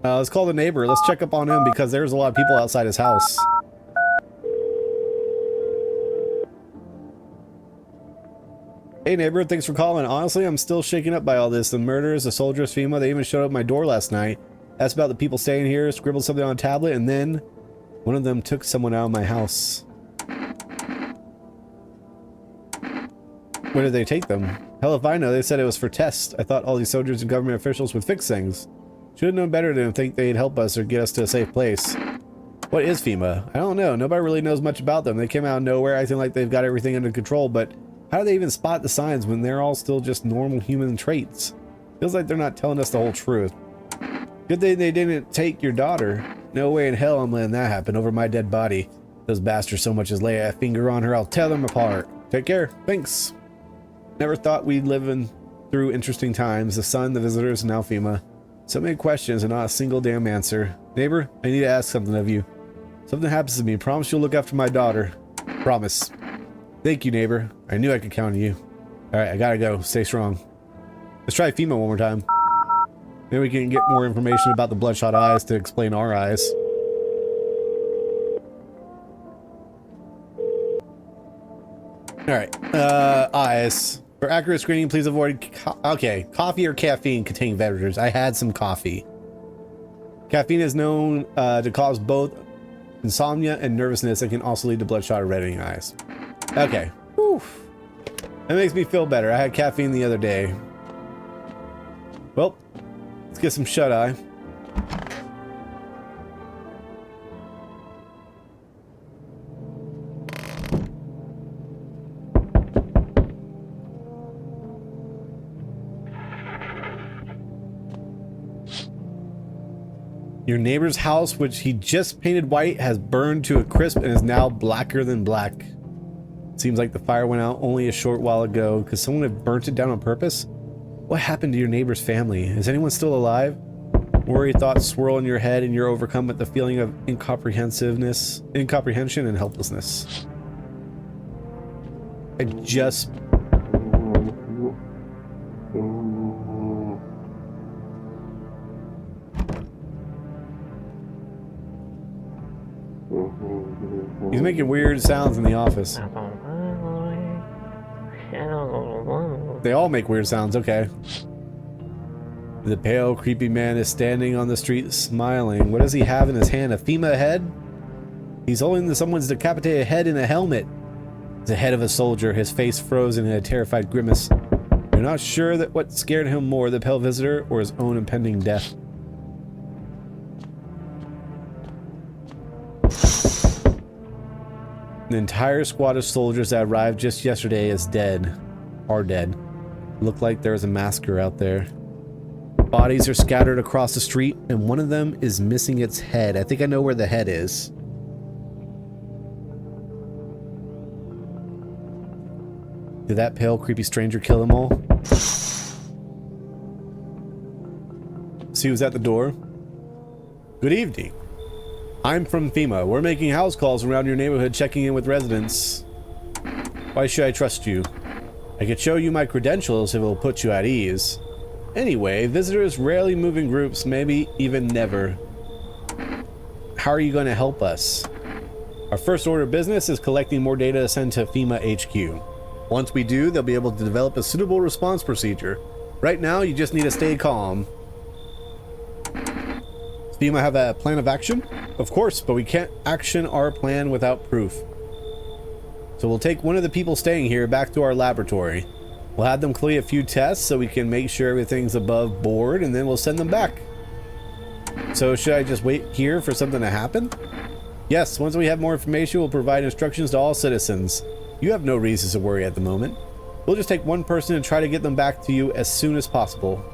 Let's call the neighbor. Let's check up on him because there's a lot of people outside his house. Hey neighbor, thanks for calling. Honestly, I'm still shaken up by all this. The murders, the soldiers, FEMA, they even showed up at my door last night. Asked about the people staying here, scribbled something on a tablet, and then one of them took someone out of my house. Where did they take them? Hell if I know, they said it was for tests. I thought all these soldiers and government officials would fix things. Should have known better than think they'd help us or get us to a safe place. What is FEMA? I don't know. Nobody really knows much about them. They came out of nowhere acting like they've got everything under control, but how do they even spot the signs when they're all still just normal human traits? Feels like they're not telling us the whole truth. Good thing they didn't take your daughter. No way in hell I'm letting that happen over my dead body. Those bastards so much as lay a finger on her, I'll tear them apart. Take care. Thanks. Never thought we'd live through interesting times. The sun, the visitors, and now FEMA. So many questions and not a single damn answer. Neighbor, I need to ask something of you. Something happens to me. Promise you'll look after my daughter. Promise. Thank you, neighbor. I knew I could count on you. Alright, I gotta go. Stay strong. Let's try FEMA one more time. Maybe we can get more information about the bloodshot eyes to explain our eyes. Alright, eyes. For accurate screening, please avoid coffee or caffeine containing beverages. I had some coffee. Caffeine is known to cause both insomnia and nervousness and can also lead to bloodshot or reddening eyes. Okay. Whew. That makes me feel better. I had caffeine the other day. Well, let's get some shut-eye. Your neighbor's house, which he just painted white, has burned to a crisp and is now blacker than black. Seems like the fire went out only a short while ago. Could someone have burnt it down on purpose? What happened to your neighbor's family? Is anyone still alive? Worry thoughts swirl in your head and you're overcome with the feeling of incomprehension and helplessness. I just... He's making weird sounds in the office. They all make weird sounds, okay. The pale, creepy man is standing on the street smiling. What does he have in his hand? A FEMA head? He's holding someone's decapitated head in a helmet. It's the head of a soldier, his face frozen in a terrified grimace. You're not sure that what scared him more, the pale visitor or his own impending death. An entire squad of soldiers that arrived just yesterday are dead. Look like there is a massacre out there. Bodies are scattered across the street, and one of them is missing its head. I think I know where the head is. Did that pale, creepy stranger kill them all? See who's at the door? Good evening. I'm from FEMA. We're making house calls around your neighborhood, checking in with residents. Why should I trust you? I could show you my credentials if it will put you at ease. Anyway, visitors rarely move in groups, maybe even never. How are you going to help us? Our first order of business is collecting more data to send to FEMA HQ. Once we do, they'll be able to develop a suitable response procedure. Right now, you just need to stay calm. Does FEMA have a plan of action? Of course, but we can't action our plan without proof. So we'll take one of the people staying here back to our laboratory. We'll have them complete a few tests so we can make sure everything's above board, and then we'll send them back. So should I just wait here for something to happen? Yes, once we have more information, we'll provide instructions to all citizens. You have no reasons to worry at the moment. We'll just take one person and try to get them back to you as soon as possible.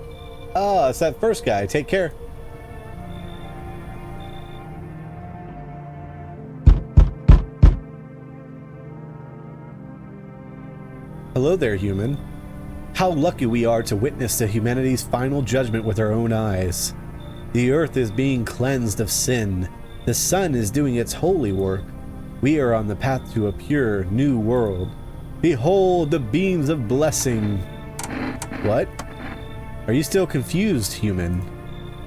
Ah, it's that first guy. Take care. Hello there, human. How lucky we are to witness the humanity's final judgment with our own eyes. The earth is being cleansed of sin. The sun is doing its holy work. We are on the path to a pure, new world. Behold the beams of blessing. What? Are you still confused, human?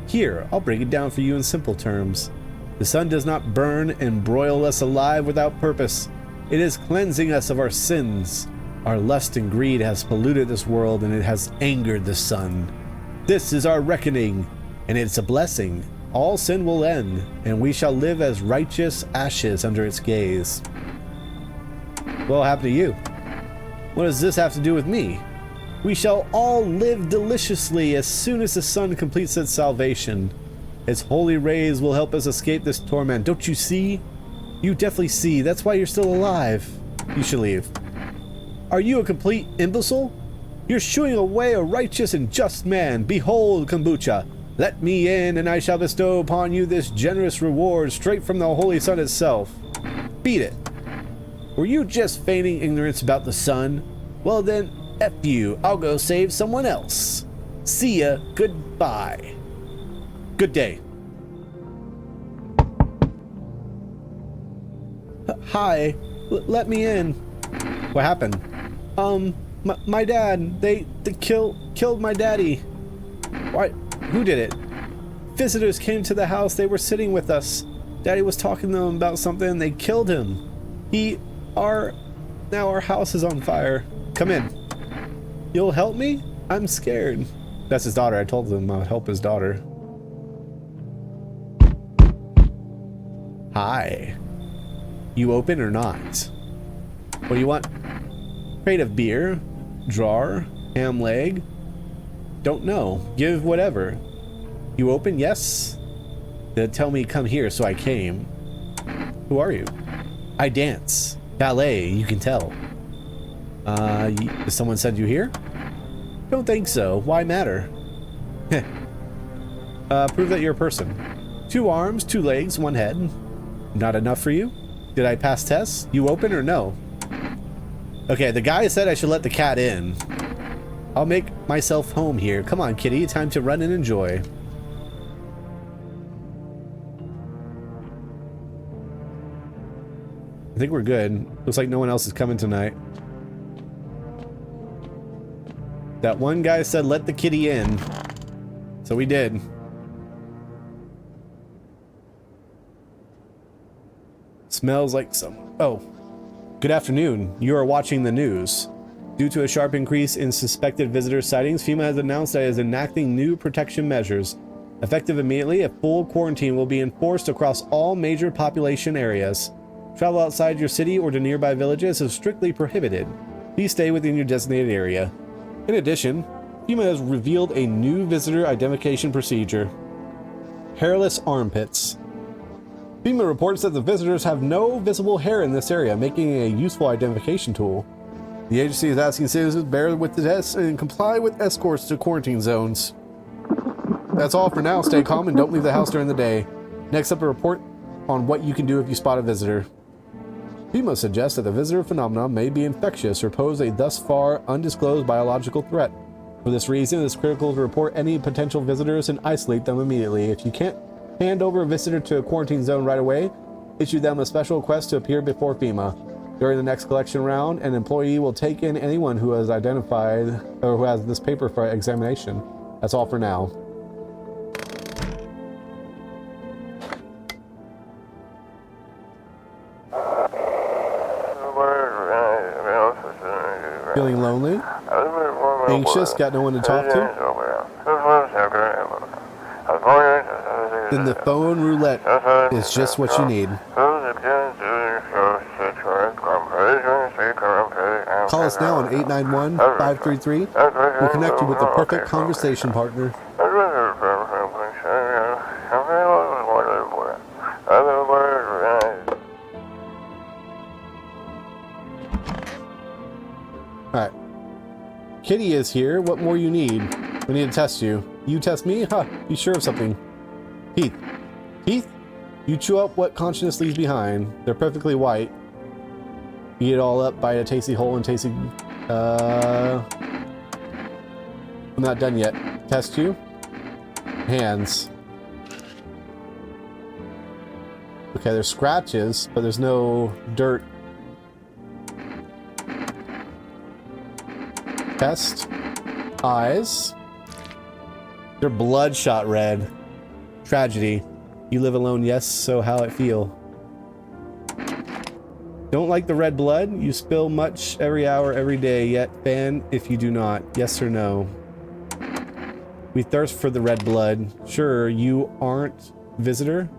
Here, I'll break it down for you in simple terms. The sun does not burn and broil us alive without purpose. It is cleansing us of our sins. Our lust and greed has polluted this world and it has angered the sun. This is our reckoning, and it's a blessing. All sin will end, and we shall live as righteous ashes under its gaze. What will happen to you? What does this have to do with me? We shall all live deliciously as soon as the sun completes its salvation. Its holy rays will help us escape this torment. Don't you see? You definitely see. That's why you're still alive. You should leave. Are you a complete imbecile? You're shooing away a righteous and just man. Behold, kombucha. Let me in, and I shall bestow upon you this generous reward straight from the Holy Sun itself. Beat it. Were you just feigning ignorance about the sun? Well then, F you. I'll go save someone else. See ya. Goodbye. Good day. Hi. Let me in. What happened? My dad. They killed my daddy. Why? Who did it? Visitors came to the house. They were sitting with us. Daddy was talking to them about something and they killed him. Now our house is on fire. Come in. You'll help me? I'm scared. That's his daughter. I told him I would help his daughter. Hi. You open or not? What do you want? Crate of beer? Drawer? Ham leg? Don't know. Give whatever. You open? Yes? Then tell me come here, so I came. Who are you? I dance. Ballet, you can tell. Did someone send you here? Don't think so. Why matter? Prove that you're a person. 2 arms, 2 legs, 1 head. Not enough for you? Did I pass tests? You open or no? Okay, the guy said I should let the cat in. I'll make myself home here. Come on, kitty. Time to run and enjoy. I think we're good. Looks like no one else is coming tonight. That one guy said let the kitty in. So we did. Smells like some... Oh. Good afternoon. You are watching the news. Due to a sharp increase in suspected visitor sightings, FEMA has announced that it is enacting new protection measures. Effective immediately, a full quarantine will be enforced across all major population areas. Travel outside your city or to nearby villages is strictly prohibited. Please stay within your designated area. In addition, FEMA has revealed a new visitor identification procedure. Hairless armpits. FEMA reports that the visitors have no visible hair in this area, making it a useful identification tool. The agency is asking citizens to bear with the tests and comply with escorts to quarantine zones. That's all for now. Stay calm and don't leave the house during the day. Next up, a report on what you can do if you spot a visitor. FEMA suggests that the visitor phenomenon may be infectious or pose a thus far undisclosed biological threat. For this reason, it is critical to report any potential visitors and isolate them immediately. If you can't hand over a visitor to a quarantine zone right away, issue them a special request to appear before FEMA. During the next collection round, an employee will take in anyone who has identified or who has this paper for examination. That's all for now. Feeling lonely? Anxious? Got no one to talk to? Then the phone roulette is just what you need. Call us now on 891-533. We'll connect you with the perfect conversation partner. Alright. Kitty is here. What more you need? We need to test you. You test me? Huh, you sure of something. Teeth. Teeth? You chew up what consciousness leaves behind. They're perfectly white. Eat it all up, bite a tasty hole and tasty... I'm not done yet. Test you. Hands. Okay, there's scratches, but there's no dirt. Test. Eyes. They're bloodshot red. Tragedy. You live alone, yes, so how it feel? Don't like the red blood? You spill much every hour, every day, yet fan if you do not. Yes or no? We thirst for the red blood. Sure, you aren't visitor?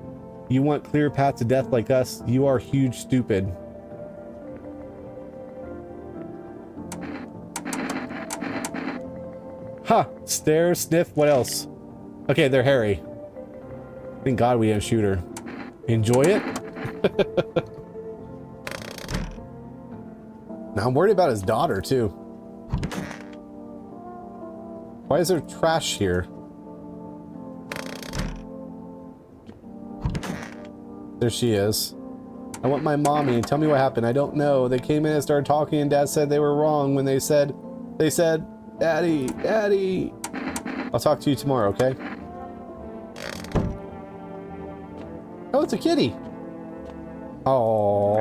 You want clear path to death like us? You are huge stupid. Ha! Stare, sniff, what else? Okay, they're hairy. Thank God we didn't shoot her. Enjoy it? Now I'm worried about his daughter, too. Why is there trash here? There she is. I want my mommy. Tell me what happened. I don't know. They came in and started talking and Dad said they were wrong when they said, Daddy, Daddy. I'll talk to you tomorrow, okay? Oh, it's a kitty. Oh.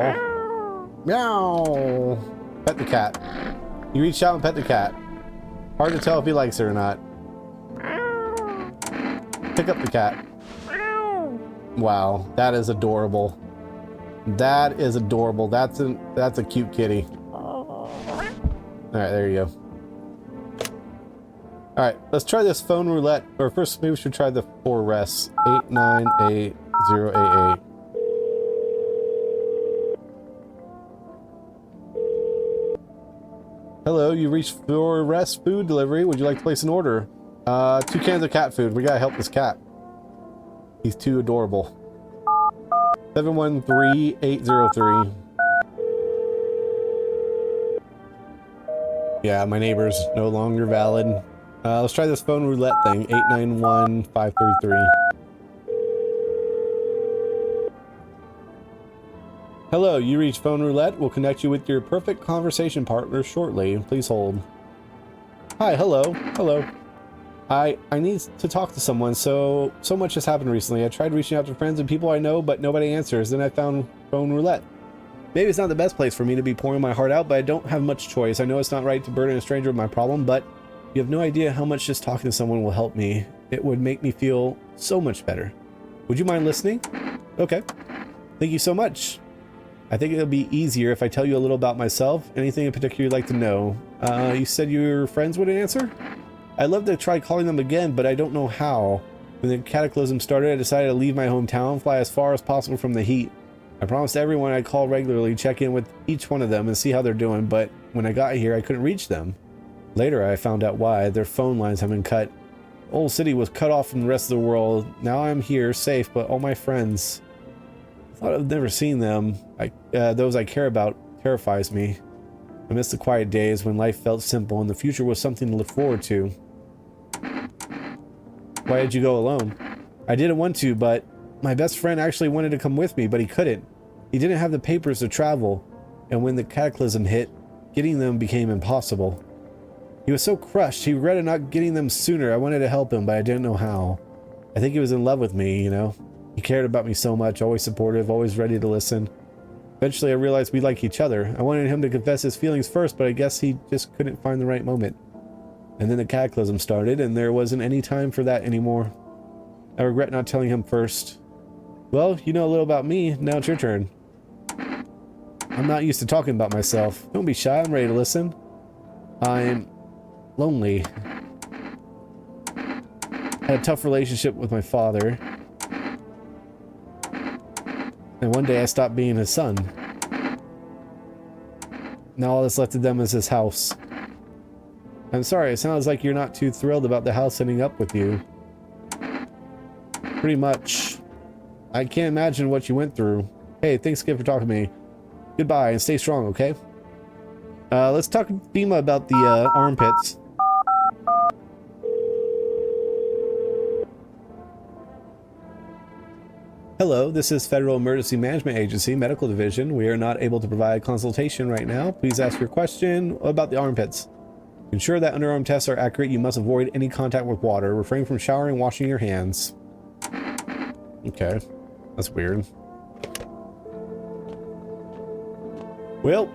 Meow. Pet the cat. You reach out and pet the cat. Hard to tell if he likes it or not. Pick up the cat. Wow, that is adorable. That is adorable. That's a cute kitty. All right, there you go. All right, let's try this phone roulette. Or first, maybe we should try the 4 rests. 898088. Hello, you reached 4 rest food delivery. Would you like to place an order? 2 cans of cat food. We gotta help this cat. He's too adorable. 713803. Yeah, my neighbor's no longer valid. Let's try this phone roulette thing. 891533. Hello, you reached phone roulette. We'll connect you with your perfect conversation partner shortly. Please hold. Hi, hello. Hello. I need to talk to someone. So much has happened recently. I tried reaching out to friends and people I know, but nobody answers. Then I found phone roulette. Maybe it's not the best place for me to be pouring my heart out, but I don't have much choice. I know it's not right to burden a stranger with my problem, but you have no idea how much just talking to someone will help me. It would make me feel so much better. Would you mind listening? Okay. Thank you so much. I think it'll be easier if I tell you a little about myself. Anything in particular you'd like to know? You said your friends wouldn't answer? I'd love to try calling them again, but I don't know how. When the cataclysm started, I decided to leave my hometown, fly as far as possible from the heat. I promised everyone I'd call regularly, check in with each one of them and see how they're doing, but when I got here, I couldn't reach them. Later, I found out why. Their phone lines have been cut. The whole city was cut off from the rest of the world. Now I'm here, safe, but all my friends... I thought I've never seen them. Those I care about terrifies me. I miss the quiet days when life felt simple and the future was something to look forward to. Why did you go alone? I didn't want to, but my best friend actually wanted to come with me, but he couldn't. He didn't have the papers to travel, and when the cataclysm hit, getting them became impossible. He was so crushed, he regretted not getting them sooner. I wanted to help him, but I didn't know how. I think he was in love with me, you know? He cared about me so much, always supportive, always ready to listen. Eventually I realized we liked each other. I wanted him to confess his feelings first, but I guess he just couldn't find the right moment. And then the cataclysm started, and there wasn't any time for that anymore. I regret not telling him first. Well, you know a little about me, now it's your turn. I'm not used to talking about myself. Don't be shy, I'm ready to listen. I'm lonely. I had a tough relationship with my father. And one day I stopped being his son. Now all that's left of them is his house. I'm sorry, it sounds like you're not too thrilled about the house ending up with you. Pretty much. I can't imagine what you went through. Hey, thanks again for talking to me. Goodbye, and stay strong, okay? Let's talk to Bima about the armpits. Hello, this is Federal Emergency Management Agency, Medical Division. We are not able to provide consultation right now. Please ask your question about the armpits. To ensure that underarm tests are accurate, you must avoid any contact with water. Refrain from showering and washing your hands. Okay, that's weird. Well,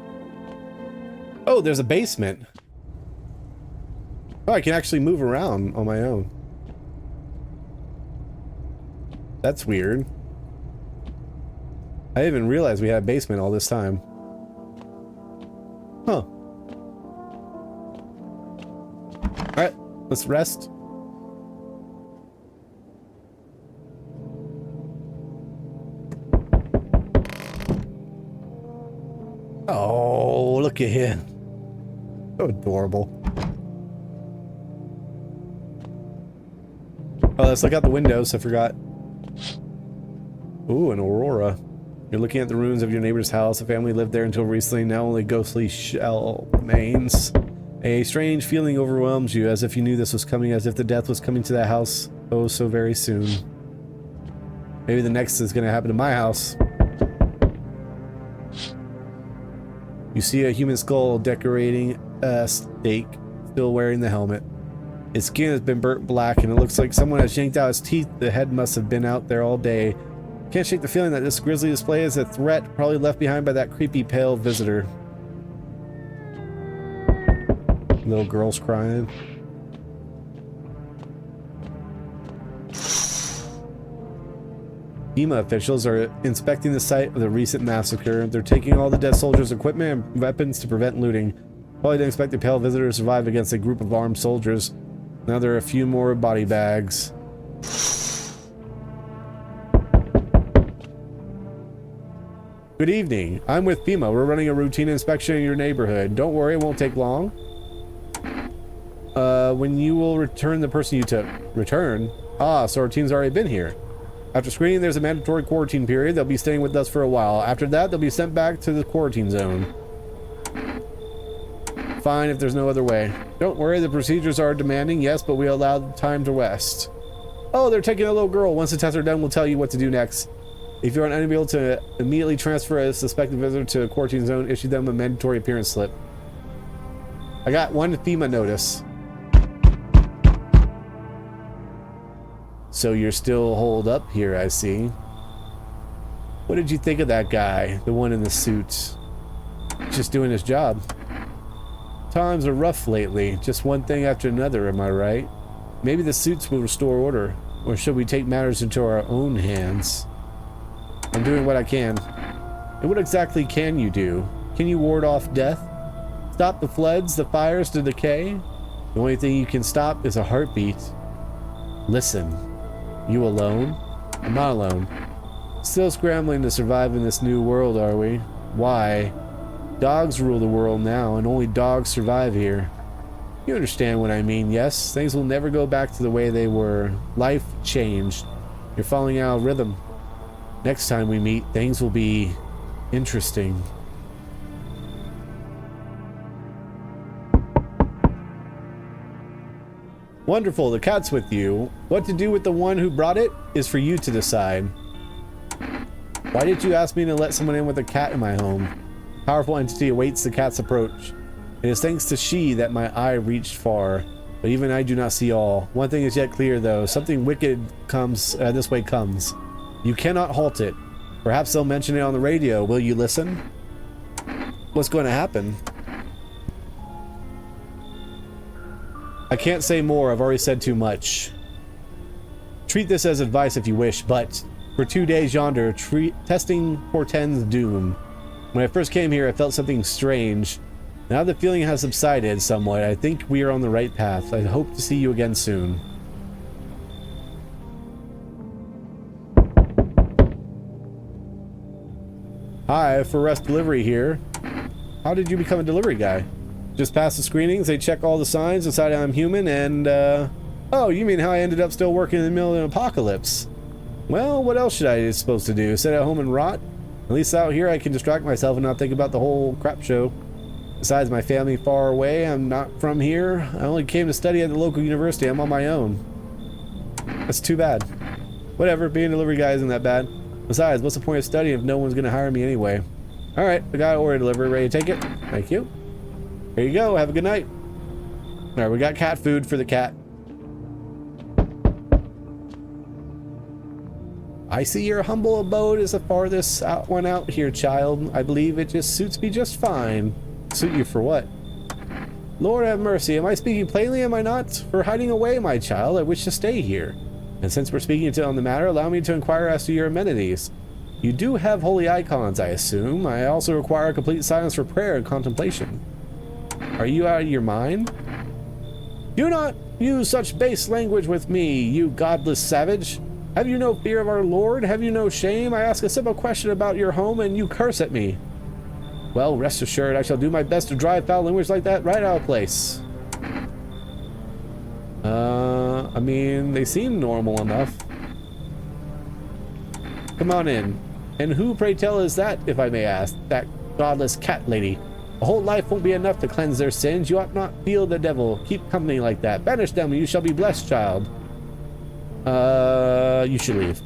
oh, there's a basement. Oh, I can actually move around on my own. That's weird. I didn't even realize we had a basement all this time. Huh. Alright, let's rest. Oh, look at him. So adorable. Oh, let's look out the windows. I forgot. Ooh, an aurora. You're looking at the ruins of your neighbor's house. The family lived there until recently, now only ghostly shell remains. A strange feeling overwhelms you, as if you knew this was coming, as if the death was coming to that house oh so very soon. Maybe the next is going to happen to my house. You see a human skull decorating a stake, still wearing the helmet. Its skin has been burnt black, and it looks like someone has yanked out its teeth. The head must have been out there all day. Can't shake the feeling that this grisly display is a threat, probably left behind by that creepy pale visitor. Little girl's crying. FEMA officials are inspecting the site of the recent massacre. They're taking all the dead soldiers' equipment and weapons to prevent looting. Probably didn't expect the pale visitor to survive against a group of armed soldiers. Now there are a few more body bags. Good evening. I'm with FEMA. We're running a routine inspection in your neighborhood. Don't worry, it won't take long. When you will return the person you took. Return? Ah, so our team's already been here. After screening, there's a mandatory quarantine period. They'll be staying with us for a while. After that, they'll be sent back to the quarantine zone. Fine if there's no other way. Don't worry, the procedures are demanding, yes, but we allow time to rest. Oh, they're taking a little girl. Once the tests are done, we'll tell you what to do next. If you are unable to immediately transfer a suspected visitor to a quarantine zone, issue them a mandatory appearance slip. I got one FEMA notice. So you're still holed up here, I see. What did you think of that guy? The one in the suit? Just doing his job. Times are rough lately. Just one thing after another, am I right? Maybe the suits will restore order. Or should we take matters into our own hands? I'm doing what I can. And what exactly can you do? Can you ward off death? Stop the floods, the fires, the decay? The only thing you can stop is a heartbeat. Listen. You alone? I'm not alone. Still scrambling to survive in this new world, are we? Why? Dogs rule the world now, and only dogs survive here. You understand what I mean, yes? Things will never go back to the way they were. Life changed. You're falling out of rhythm. Next time we meet, things will be interesting. Wonderful, the cat's with you. What to do with the one who brought it is for you to decide. Why did you ask me to let someone in with a cat in my home? Powerful entity awaits the cat's approach. It is thanks to she that my eye reached far, but even I do not see all. One thing is yet clear though, something wicked comes, this way comes. You cannot halt it. Perhaps they'll mention it on the radio. Will you listen? What's going to happen? I can't say more, I've already said too much. Treat this as advice if you wish, but for 2 days yonder, testing portends doom. When I first came here, I felt something strange. Now the feeling has subsided somewhat. I think we are on the right path. I hope to see you again soon. Hi, for rest delivery here. How did you become a delivery guy? Just passed the screenings, they check all the signs, decide I'm human, and, oh, you mean how I ended up still working in the middle of an apocalypse? Well, what else should I be supposed to do? Sit at home and rot? At least out here I can distract myself and not think about the whole crap show. Besides, my family far away, I'm not from here. I only came to study at the local university, I'm on my own. That's too bad. Whatever, being a delivery guy isn't that bad. Besides, what's the point of studying if no one's gonna hire me anyway? Alright, I got an order delivery, ready to take it? Thank you. Here you go, have a good night. Alright, we got cat food for the cat. I see your humble abode is the farthest one out here, child. I believe it just suits me just fine. Suit you for what? Lord have mercy, am I speaking plainly, am I not? For hiding away, my child, I wish to stay here. And since we're speaking on the matter, allow me to inquire as to your amenities. You do have holy icons, I assume. I also require complete silence for prayer and contemplation. Are you out of your mind? Do not use such base language with me, you godless savage. Have you no fear of our Lord? Have you no shame? I ask a simple question about your home and you curse at me. Well, rest assured, I shall do my best to drive foul language like that right out of place. I mean, they seem normal enough. Come on in. And who, pray tell, is that, if I may ask? That godless cat lady. A whole life won't be enough to cleanse their sins. You ought not feel the devil. Keep company like that. Banish them and you shall be blessed, child. You should leave.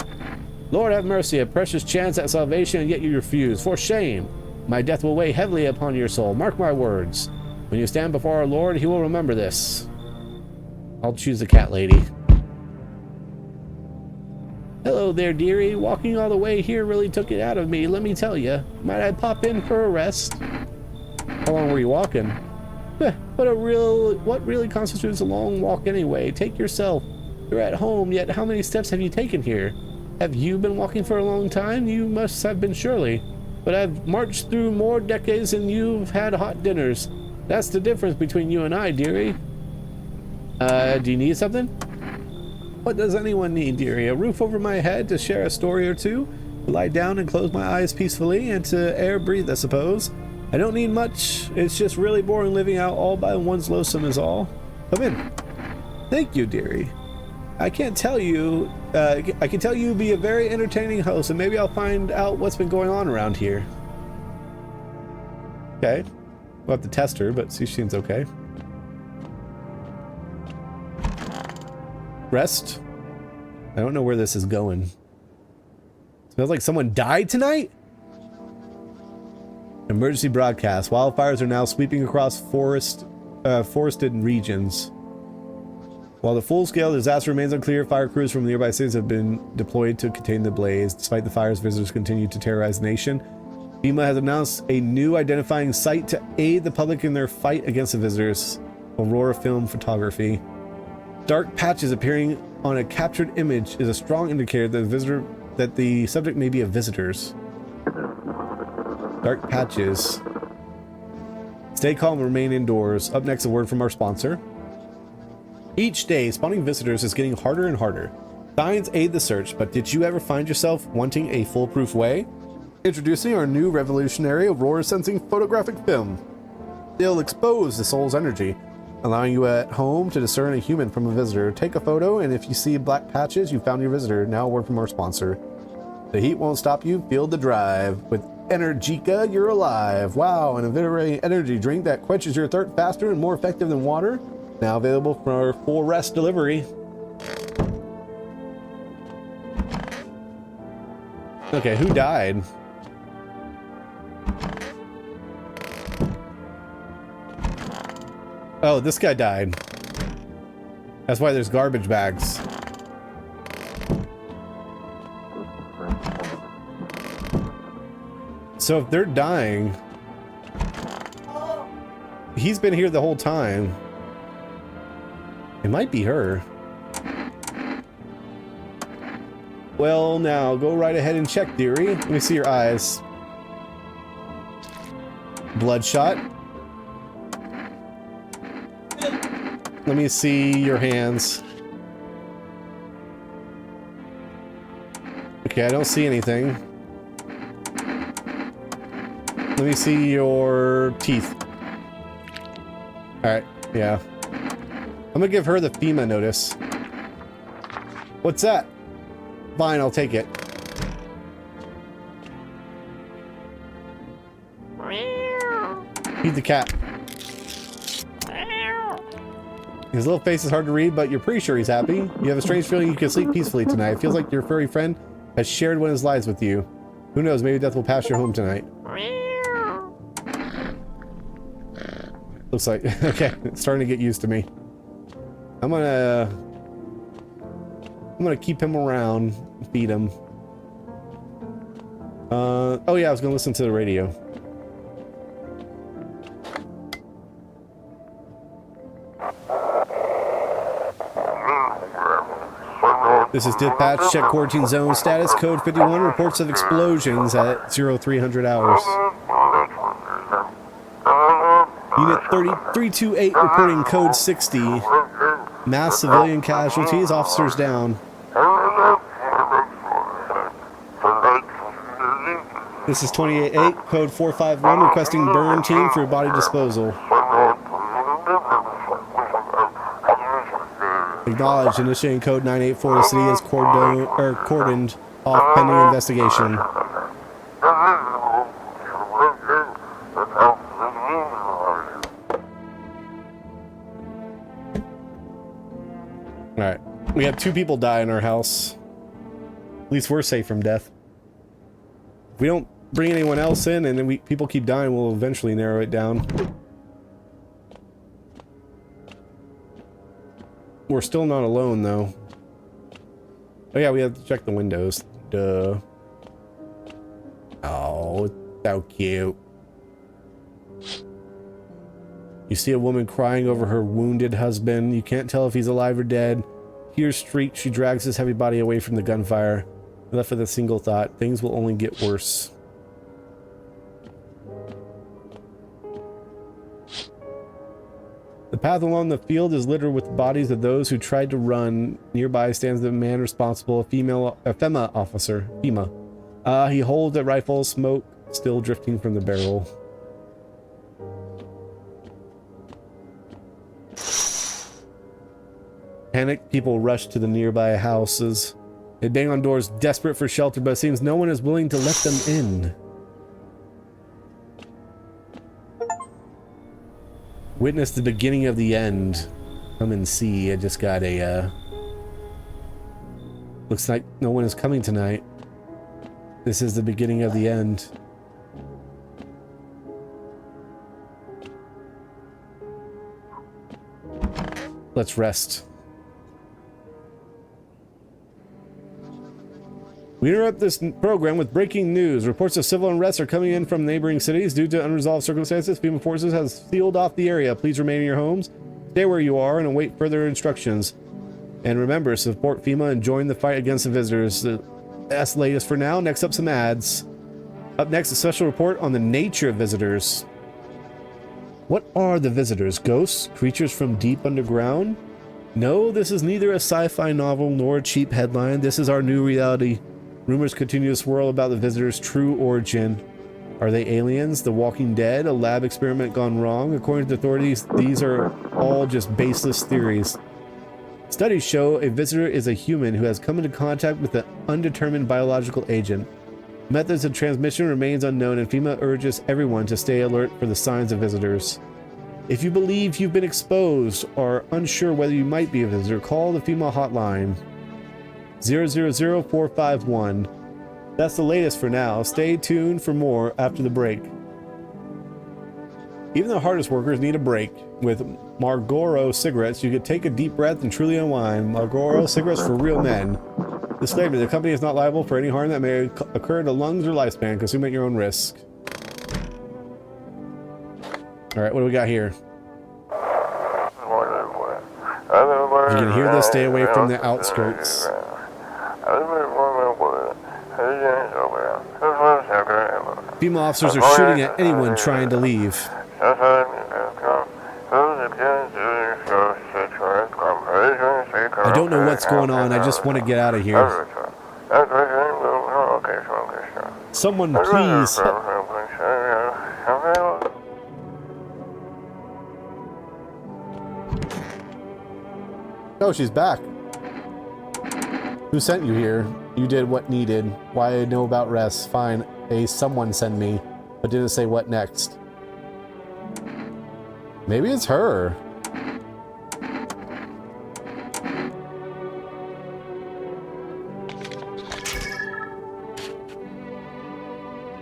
Lord have mercy, a precious chance at salvation, and yet you refuse. For shame. My death will weigh heavily upon your soul. Mark my words. When you stand before our Lord, he will remember this. I'll choose the cat lady. Hello there, dearie. Walking all the way here really took it out of me, let me tell you. Might I pop in for a rest? How long were you walking? What really constitutes a long walk anyway? Take yourself. You're at home, yet how many steps have you taken here? Have you been walking for a long time? You must have been, surely. But I've marched through more decades than you've had hot dinners. That's the difference between you and I, dearie. Do you need something? What does anyone need, dearie? A roof over my head to share a story or two? To lie down and close my eyes peacefully and to air breathe, I suppose. I don't need much. It's just really boring living out all by one's lonesome is all. Come in. Thank you, dearie. I can't tell you. I can tell you be a very entertaining host, and maybe I'll find out what's been going on around here. Okay. We'll have to test her, but she seems okay. Rest. I don't know where this is going. Smells like someone died tonight? Emergency broadcast. Wildfires are now sweeping across forested regions. While the full-scale disaster remains unclear, fire crews from nearby cities have been deployed to contain the blaze. Despite the fires, visitors continue to terrorize the nation. FEMA has announced a new identifying site to aid the public in their fight against the visitors. Aurora Film Photography. Dark patches appearing on a captured image is a strong indicator that the subject may be a visitor's. Dark patches. Stay calm and remain indoors. Up next, a word from our sponsor. Each day, spawning visitors is getting harder and harder. Science aid the search, but did you ever find yourself wanting a foolproof way? Introducing our new revolutionary Aurora Sensing photographic film. It'll expose the soul's energy, allowing you at home to discern a human from a visitor. Take a photo, and if you see black patches, you found your visitor. Now a word from our sponsor. The heat won't stop you. Feel the drive. With Energica, you're alive. Wow, an invigorating energy drink that quenches your thirst faster and more effective than water. Now available for full rest delivery. Okay, who died? Oh, this guy died. That's why there's garbage bags. So if they're dying, he's been here the whole time. It might be her. Well, now go right ahead and check, dearie. Let me see your eyes. Bloodshot. Let me see your hands. Okay, I don't see anything. Let me see your teeth. Alright, yeah. I'm gonna give her the FEMA notice. What's that? Fine, I'll take it. Feed the cat. His little face is hard to read, but you're pretty sure he's happy. You have a strange feeling you can sleep peacefully tonight. It feels like your furry friend has shared one of his lives with you. Who knows, maybe death will pass your home tonight. Looks like, okay, it's starting to get used to me. I'm gonna keep him around, feed him. Oh yeah, I was gonna listen to the radio. This is dispatch, check quarantine zone status, code 51, reports of explosions at 0300 hours. Unit 328 reporting code 60. Mass civilian casualties, officers down. This is 28-8, code 451, requesting burn team for body disposal. Acknowledged, initiating code 984, the city is cordoned. off pending investigation. Alright. We have 2 people die in our house. At least we're safe from death. If we don't bring anyone else in and then people keep dying, we'll eventually narrow it down. We're still not alone, though. Oh yeah, we have to check the windows. Duh. Oh, so cute. You see a woman crying over her wounded husband. You can't tell if he's alive or dead. Hears shriek, she drags his heavy body away from the gunfire. Left with a single thought, things will only get worse. The path along the field is littered with the bodies of those who tried to run. Nearby stands the man responsible, a FEMA officer. FEMA. He holds a rifle, smoke still drifting from the barrel. Panicked people rush to the nearby houses. They bang on doors, desperate for shelter, but it seems no one is willing to let them in. Witness the beginning of the end. Come and see. I just got a, looks like no one is coming tonight. This is the beginning of the end. Let's rest. We interrupt this program with breaking news. Reports of civil unrest are coming in from neighboring cities. Due to unresolved circumstances, FEMA forces have sealed off the area. Please remain in your homes, stay where you are, and await further instructions. And remember, support FEMA and join the fight against the visitors. That's the latest for now. Next up, some ads. Up next, a special report on the nature of visitors. What are the visitors? Ghosts? Creatures from deep underground? No, this is neither a sci-fi novel nor a cheap headline. This is our new reality. Rumors continue to swirl about the visitors' true origin. Are they aliens? The Walking Dead? A lab experiment gone wrong? According to authorities, these are all just baseless theories. Studies show a visitor is a human who has come into contact with an undetermined biological agent. Methods of transmission remains unknown, and FEMA urges everyone to stay alert for the signs of visitors. If you believe you've been exposed or unsure whether you might be a visitor, call the FEMA hotline. 000451. That's the latest for now. Stay tuned for more after the break. Even the hardest workers need a break. With Marlboro cigarettes, you can take a deep breath and truly unwind. Marlboro cigarettes for real men. Disclaimer, the company is not liable for any harm that may occur to lungs or lifespan. Consume at your own risk. Alright, what do we got here? If you can hear this, stay away from the outskirts. FEMA officers are shooting at anyone trying to leave. I don't know what's going on, I just want to get out of here. Someone please. Oh, she's back. Who sent you here? You did what needed. Why I know about rest? Fine. Someone sent me, but didn't say what next. Maybe it's her.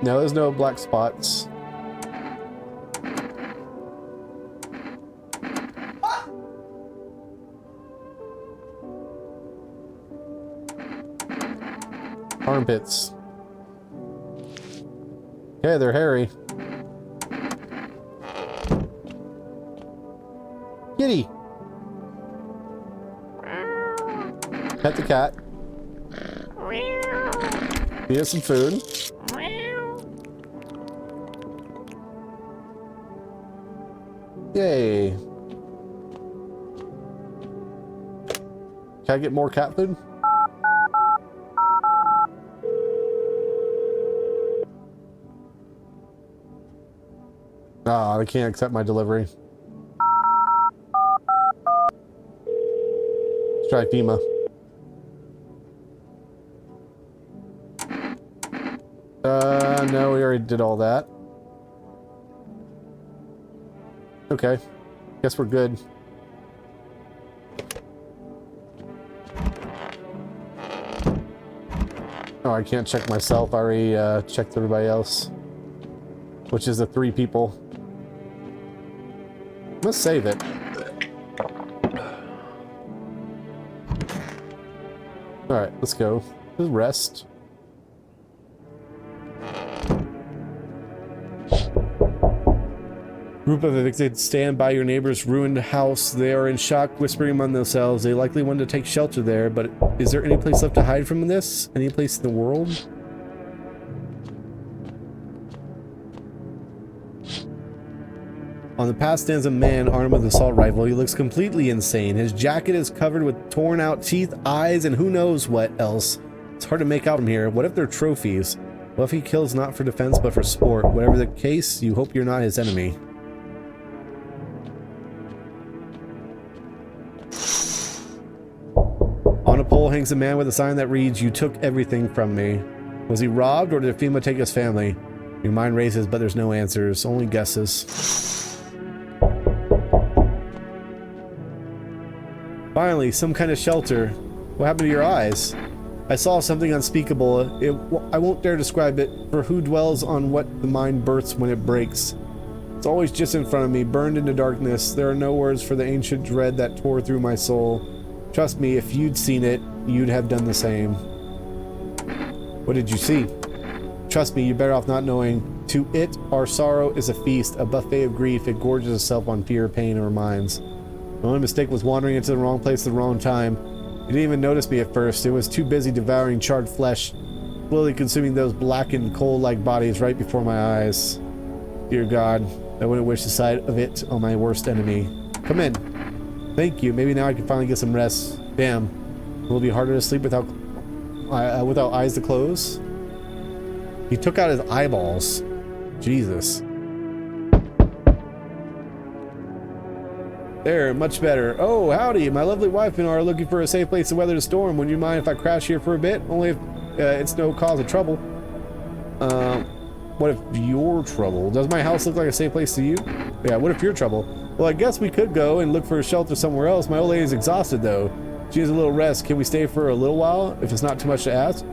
No, there's no black spots. Armpits. Okay, they're hairy. Kitty! Pet the cat. Feed it some food. Yay! Can I get more cat food? Ah, they can't accept my delivery. Let's try FEMA. No, we already did all that. Okay. Guess we're good. Oh, I can't check myself. I already checked everybody else. Which is the 3 people. Let's save it. Alright, let's go. Just rest. Group of evicted stand by your neighbor's ruined house. They are in shock, whispering among themselves. They likely wanted to take shelter there, but is there any place left to hide from this? Any place in the world? On the path stands a man armed with an assault rifle. He looks completely insane. His jacket is covered with torn out teeth, eyes, and who knows what else. It's hard to make out from here. What if they're trophies? What if he kills not for defense but for sport? Whatever the case, you hope you're not his enemy. On a pole hangs a man with a sign that reads, "You took everything from me." Was he robbed, or did FEMA take his family? Your mind races, but there's no answers, only guesses. Finally, some kind of shelter. What happened to your eyes? I saw something unspeakable. I won't dare describe it, for who dwells on what the mind births when it breaks? It's always just in front of me, burned into darkness. There are no words for the ancient dread that tore through my soul. Trust me, if you'd seen it, you'd have done the same. What did you see? Trust me, you're better off not knowing. To it, our sorrow is a feast, a buffet of grief. It gorges itself on fear, pain, and our minds. My only mistake was wandering into the wrong place at the wrong time. You didn't even notice me at first. It was too busy devouring charred flesh, slowly consuming those blackened, coal-like bodies right before my eyes. Dear God, I wouldn't wish the sight of it on my worst enemy. Come in. Thank you. Maybe now I can finally get some rest. Damn. Will it be harder to sleep without eyes to close? He took out his eyeballs. Jesus. There, much better. Oh, howdy. My lovely wife and I are looking for a safe place to weather the storm. Would you mind if I crash here for a bit? Only if it's no cause of trouble. What if you're trouble? Does my house look like a safe place to you? Yeah, what if you're trouble? Well, I guess we could go and look for a shelter somewhere else. My old lady's exhausted, though. She needs a little rest. Can we stay for a little while, if it's not too much to ask?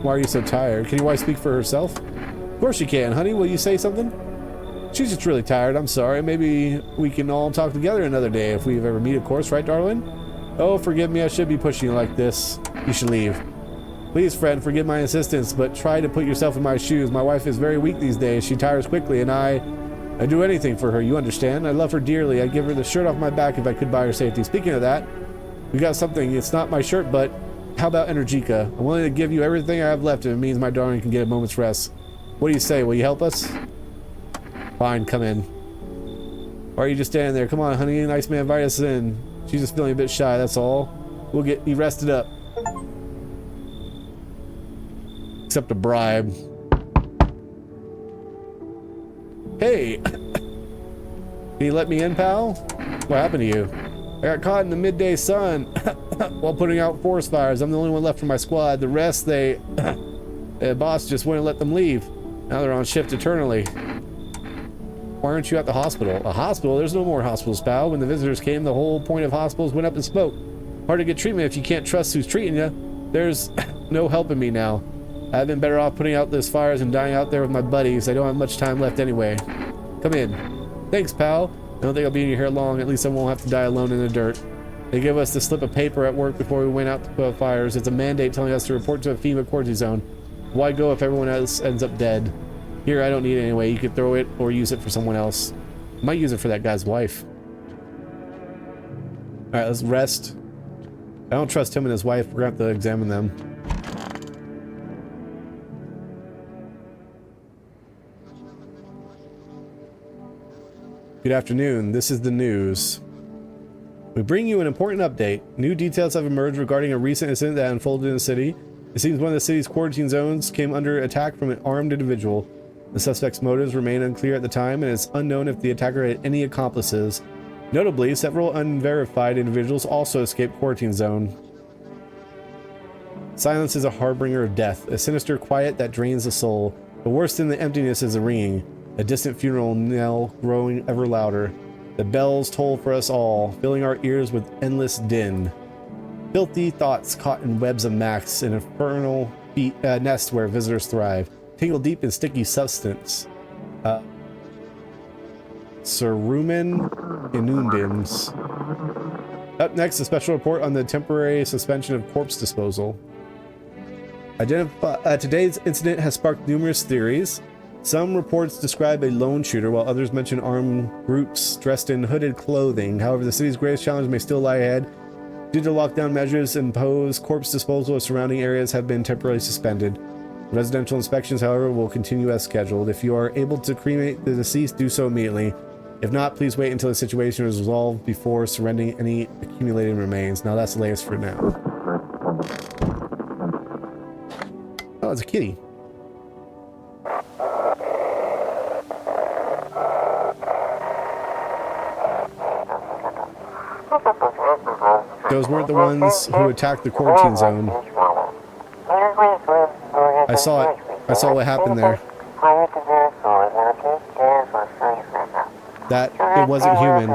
Why are you so tired? Can your wife speak for herself? Of course she can, honey. Will you say something? She's just really tired. I'm sorry. Maybe we can all talk together another day if we ever meet, of course. Right, darling? Oh, forgive me. I should be pushing you like this. You should leave. Please, friend, forgive my insistence, but try to put yourself in my shoes. My wife is very weak these days. She tires quickly, and I'd do anything for her. You understand? I love her dearly. I'd give her the shirt off my back if I could buy her safety. Speaking of that, we got something. It's not my shirt, but how about Energica? I'm willing to give you everything I have left if it means my darling can get a moment's rest. What do you say? Will you help us? Fine, come in. Or are you just standing there? Come on, honey. Nice man, invite us in. She's just feeling a bit shy, that's all. We'll get you rested up. Except a bribe. Hey! Can you let me in, pal? What happened to you? I got caught in the midday sun while putting out forest fires. I'm the only one left from my squad. The rest, the boss just wouldn't let them leave. Now they're on shift eternally. Why aren't you at the hospital? A hospital? There's no more hospitals, pal. When the visitors came, the whole point of hospitals went up in smoke. Hard to get treatment if you can't trust who's treating you. There's no helping me now. I've been better off putting out those fires and dying out there with my buddies. I don't have much time left anyway. Come in. Thanks, pal. I don't think I'll be in your hair long. At least I won't have to die alone in the dirt. They give us the slip of paper at work before we went out to put out fires. It's a mandate telling us to report to a FEMA quarantine zone. Why go if everyone else ends up dead? Here, I don't need it anyway. You could throw it or use it for someone else. I might use it for that guy's wife. Alright, let's rest. I don't trust him and his wife. We're gonna have to examine them. Good afternoon. This is the news. We bring you an important update. New details have emerged regarding a recent incident that unfolded in the city. It seems one of the city's quarantine zones came under attack from an armed individual. The suspect's motives remain unclear at the time, and it's unknown if the attacker had any accomplices. Notably, several unverified individuals also escaped quarantine zone. Silence is a harbinger of death, a sinister quiet that drains the soul. But worse than the emptiness is the ringing, a distant funeral knell growing ever louder. The bells toll for us all, filling our ears with endless din. Filthy thoughts caught in webs of Max, an infernal nest where visitors thrive, tangle deep in sticky substance. Cerumen inundans. Up next, a special report on the temporary suspension of corpse disposal. Today's incident has sparked numerous theories. Some reports describe a lone shooter, while others mention armed groups dressed in hooded clothing. However, the city's greatest challenge may still lie ahead. Due to lockdown measures imposed, corpse disposal of surrounding areas have been temporarily suspended. Residential inspections, however, will continue as scheduled. If you are able to cremate the deceased, do so immediately. If not, please wait until the situation is resolved before surrendering any accumulated remains. Now that's the latest for now. Oh, it's a kitty. Those weren't the ones who attacked the quarantine zone. I saw it. I saw what happened there. That it wasn't human.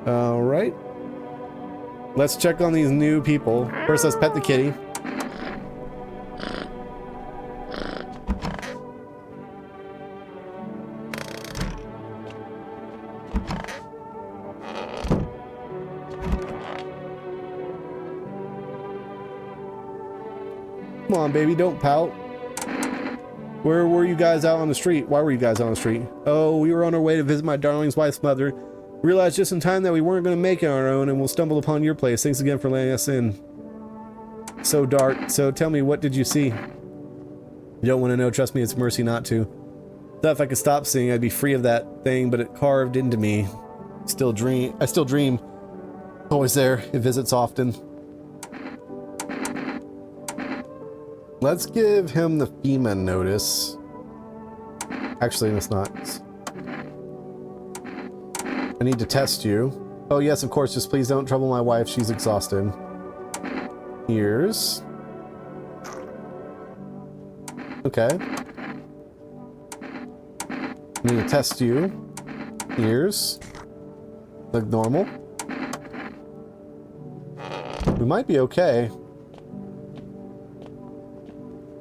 All right. Let's check on these new people. First, let's pet the kitty. Come on, baby, don't pout. Where were you guys out on the street? Why were you guys on the street? Oh, we were on our way to visit my darling's wife's mother. Realized just in time that we weren't going to make it on our own, and we'll stumble upon your place. Thanks again for letting us in. So dark. So tell me, what did you see? You don't want to know. Trust me, it's mercy not to. Thought if I could stop seeing, I'd be free of that thing, but it carved into me. I still dream. Always there. It visits often. Let's give him the FEMA notice. Actually, it's not. I need to test you. Oh yes, of course, just please don't trouble my wife. She's exhausted. Ears. Okay. I need to test you. Ears. Look normal. We might be okay.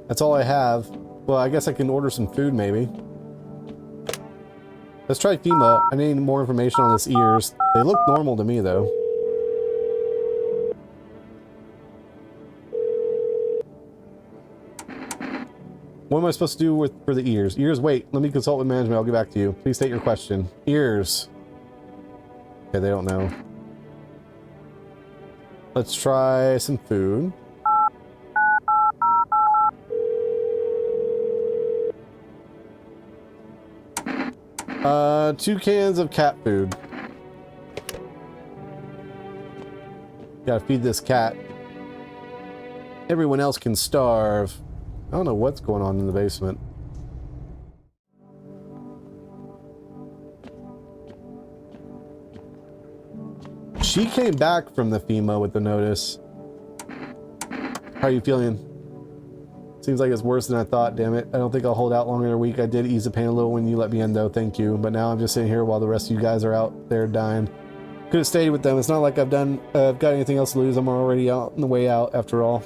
That's all I have. Well, I guess I can order some food, maybe. Let's try FEMA. I need more information on his ears. They look normal to me, though. What am I supposed to do for the ears? Ears, wait. Let me consult with management. I'll get back to you. Please state your question. Ears. Okay, they don't know. Let's try some food. 2 cans of cat food. Gotta feed this cat. Everyone else can starve. I don't know what's going on in the basement. She came back from the FEMA with the notice. How are you feeling? Seems like it's worse than I thought, damn it. I don't think I'll hold out longer than a week. I did ease the pain a little when you let me in, though. Thank you. But now I'm just sitting here while the rest of you guys are out there dying. Could have stayed with them. It's not like I've got anything else to lose. I'm already out on the way out, after all.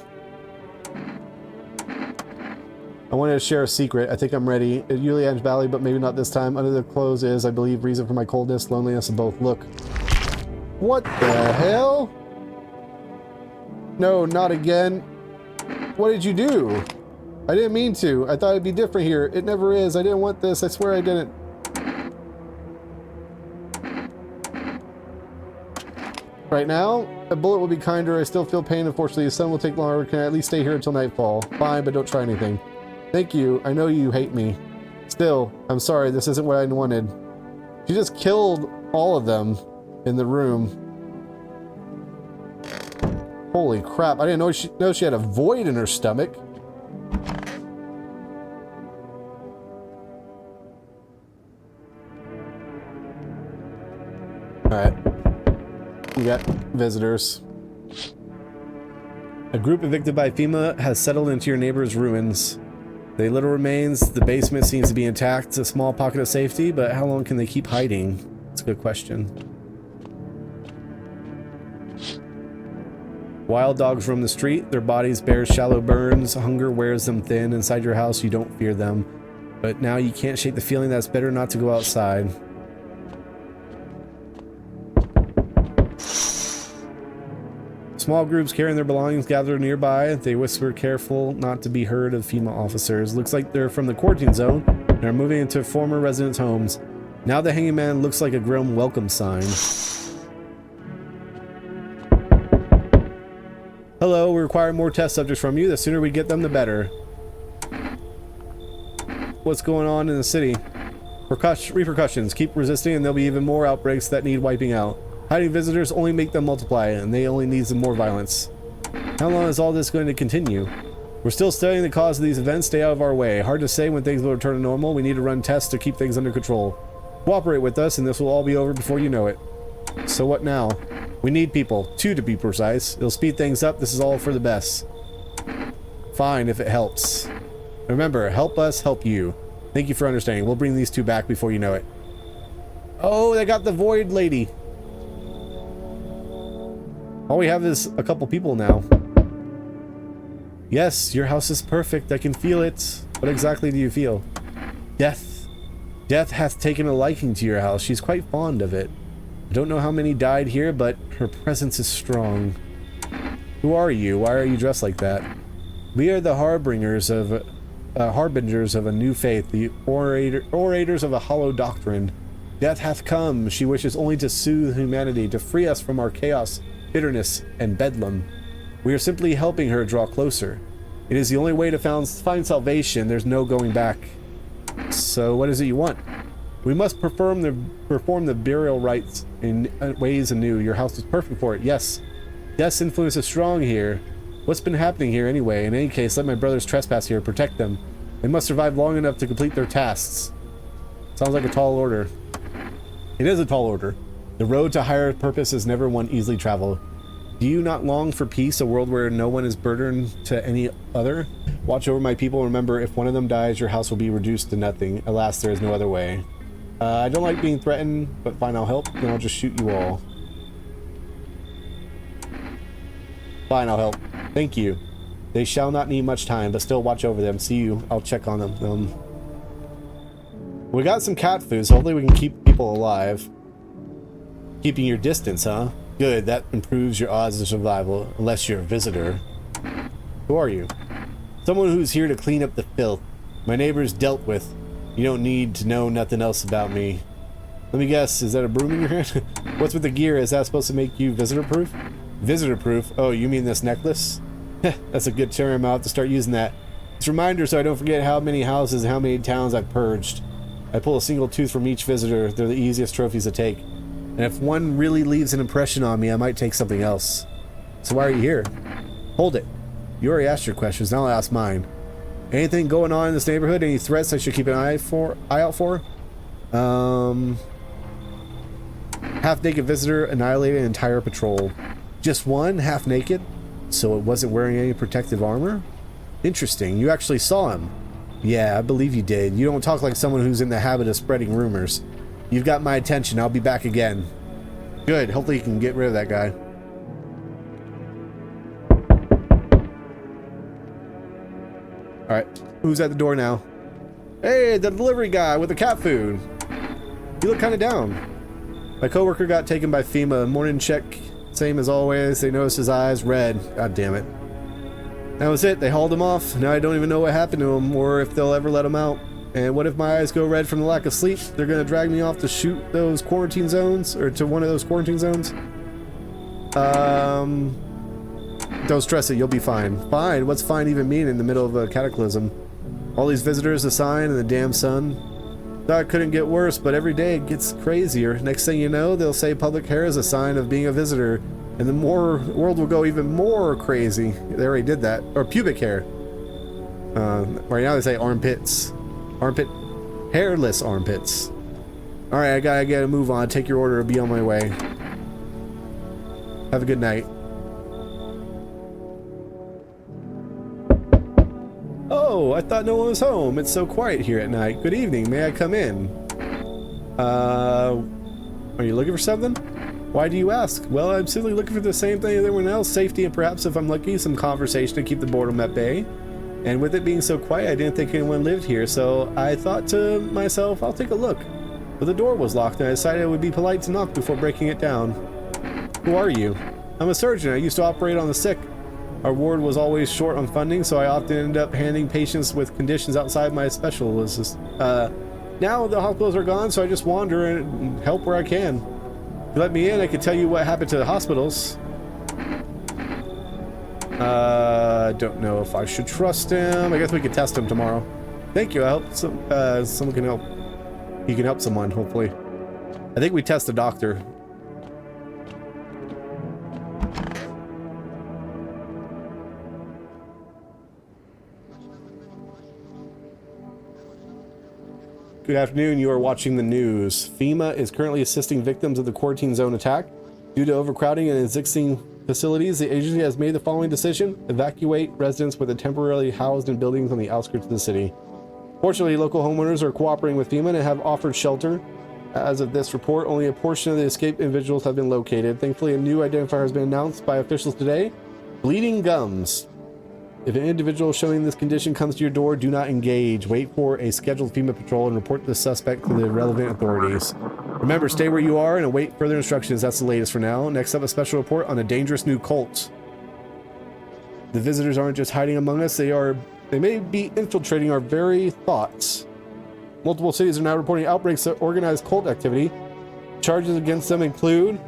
I wanted to share a secret. I think I'm ready. It usually ends badly, but maybe not this time. Under the clothes is, I believe, reason for my coldness, loneliness, and both. Look. What the hell? No, not again. What did you do? I didn't mean to. I thought it'd be different here. It never is. I didn't want this. I swear I didn't. Right now, a bullet will be kinder. I still feel pain, unfortunately. The sun will take longer. Can I at least stay here until nightfall? Fine, but don't try anything. Thank you. I know you hate me. Still, I'm sorry. This isn't what I wanted. She just killed all of them in the room. Holy crap. I didn't know she had a void in her stomach. we got visitors. A group evicted by FEMA has settled into your neighbor's ruins. The little remains, the basement seems to be intact. It's a small pocket of safety, but how long can they keep hiding? That's a good question. Wild dogs roam the street. Their bodies bear shallow burns. Hunger wears them thin. Inside your house, you don't fear them. But now you can't shake the feeling that it's better not to go outside. Small groups carrying their belongings gather nearby. They whisper, careful not to be heard of FEMA officers. Looks like they're from the quarantine zone and are moving into former residents' homes. Now the hanging man looks like a grim welcome sign. Hello, we require more test subjects from you. The sooner we get them, the better. What's going on in the city? Repercussions. Keep resisting and there'll be even more outbreaks that need wiping out. Hiding visitors only make them multiply, and they only need some more violence. How long is all this going to continue? We're still studying the cause of these events. Stay out of our way. Hard to say when things will return to normal. We need to run tests to keep things under control. Cooperate with us, and this will all be over before you know it. So what now? We need people. 2 to be precise. It'll speed things up. This is all for the best. Fine, if it helps. Remember, help us, help you. Thank you for understanding. We'll bring these 2 back before you know it. Oh, they got the Void Lady. All we have is a couple people now. Yes, your house is perfect. I can feel it. What exactly do you feel? Death. Death hath taken a liking to your house. She's quite fond of it. I don't know how many died here, but her presence is strong. Who are you? Why are you dressed like that? We are the harbingers of a new faith, the orators of a hollow doctrine. Death hath come. She wishes only to soothe humanity, to free us from our chaos, bitterness, and bedlam. We are simply helping her draw closer. It is the only way to find salvation. There's no going back. So what is it you want? We must perform the burial rites in ways anew. Your house is perfect for it. Yes. Death's influence is strong here. What's been happening here anyway? In any case, let my brothers trespass here. Protect them. They must survive long enough to complete their tasks. Sounds like a tall order. It is a tall order. The road to higher purpose is never one easily traveled. Do you not long for peace, a world where no one is burdened to any other? Watch over my people. Remember, if one of them dies, your house will be reduced to nothing. Alas, there is no other way. I don't like being threatened, but fine, I'll help. Then I'll just shoot you all. Fine, I'll help. Thank you. They shall not need much time, but still watch over them. See you. I'll check on them. We got some cat food, so hopefully we can keep people alive. Keeping your distance, huh? Good, that improves your odds of survival, unless you're a visitor. Who are you? Someone who's here to clean up the filth. My neighbor's dealt with. You don't need to know nothing else about me. Let me guess, is that a broom in your hand? What's with the gear? Is that supposed to make you visitor-proof? Visitor-proof? Oh, you mean this necklace? That's a good term. I'll have to start using that. It's a reminder so I don't forget how many houses and how many towns I've purged. I pull a single tooth from each visitor. They're the easiest trophies to take. And if one really leaves an impression on me, I might take something else. So why are you here? Hold it. You already asked your questions, now I'll ask mine. Anything going on in this neighborhood? Any threats I should keep an eye out for? Half-naked visitor annihilated an entire patrol. Just one? Half-naked? So it wasn't wearing any protective armor? Interesting. You actually saw him. Yeah, I believe you did. You don't talk like someone who's in the habit of spreading rumors. You've got my attention. I'll be back again. Good. Hopefully you can get rid of that guy. Alright. Who's at the door now? Hey, the delivery guy with the cat food. You look kind of down. My coworker got taken by FEMA. Morning check. Same as always. They noticed his eyes red. God damn it. That was it. They hauled him off. Now I don't even know what happened to him or if they'll ever let him out. And what if my eyes go red from the lack of sleep? They're gonna drag me off to shoot those quarantine zones, or to one of those quarantine zones? Don't stress it, you'll be fine. Fine? What's fine even mean in the middle of a cataclysm? All these visitors, a sign, and the damn sun. Thought it couldn't get worse, but every day it gets crazier. Next thing you know, they'll say public hair is a sign of being a visitor, and the world will go even more crazy. They already did that. Or pubic hair. Right now they say armpits. Hairless armpits. Alright, I gotta move on. Take your order. I'll be on my way. Have a good night. Oh, I thought no one was home. It's so quiet here at night. Good evening. May I come in? Are you looking for something? Why do you ask? Well, I'm simply looking for the same thing as everyone else. Safety and perhaps, if I'm lucky, some conversation to keep the boredom at bay. And with it being so quiet, I didn't think anyone lived here, so I thought to myself, I'll take a look. But the door was locked, and I decided it would be polite to knock before breaking it down. Who are you? I'm a surgeon. I used to operate on the sick. Our ward was always short on funding, so I often ended up handling patients with conditions outside my specialists. Now the hospitals are gone, so I just wander and help where I can. If you let me in, I could tell you what happened to the hospitals. I don't know if I should trust him. I guess we could test him tomorrow. Thank you. I hope someone can help. He can help someone, hopefully. I think we test the doctor. Good afternoon. You are watching the news. FEMA is currently assisting victims of the quarantine zone attack. Due to overcrowding in existing facilities, the agency has made the following decision: evacuate residents with temporarily housed in buildings on the outskirts of the city. Fortunately, local homeowners are cooperating with FEMA and have offered shelter. As of this report, only a portion of the escaped individuals have been located. Thankfully, a new identifier has been announced by officials today: bleeding gums. If an individual showing this condition comes to your door, do not engage. Wait for a scheduled FEMA patrol and report the suspect to the relevant authorities. Remember, stay where you are and await further instructions. That's the latest for now. Next up, a special report on a dangerous new cult. The visitors aren't just hiding among us. They may be infiltrating our very thoughts. Multiple cities are now reporting outbreaks of organized cult activity. Charges against them include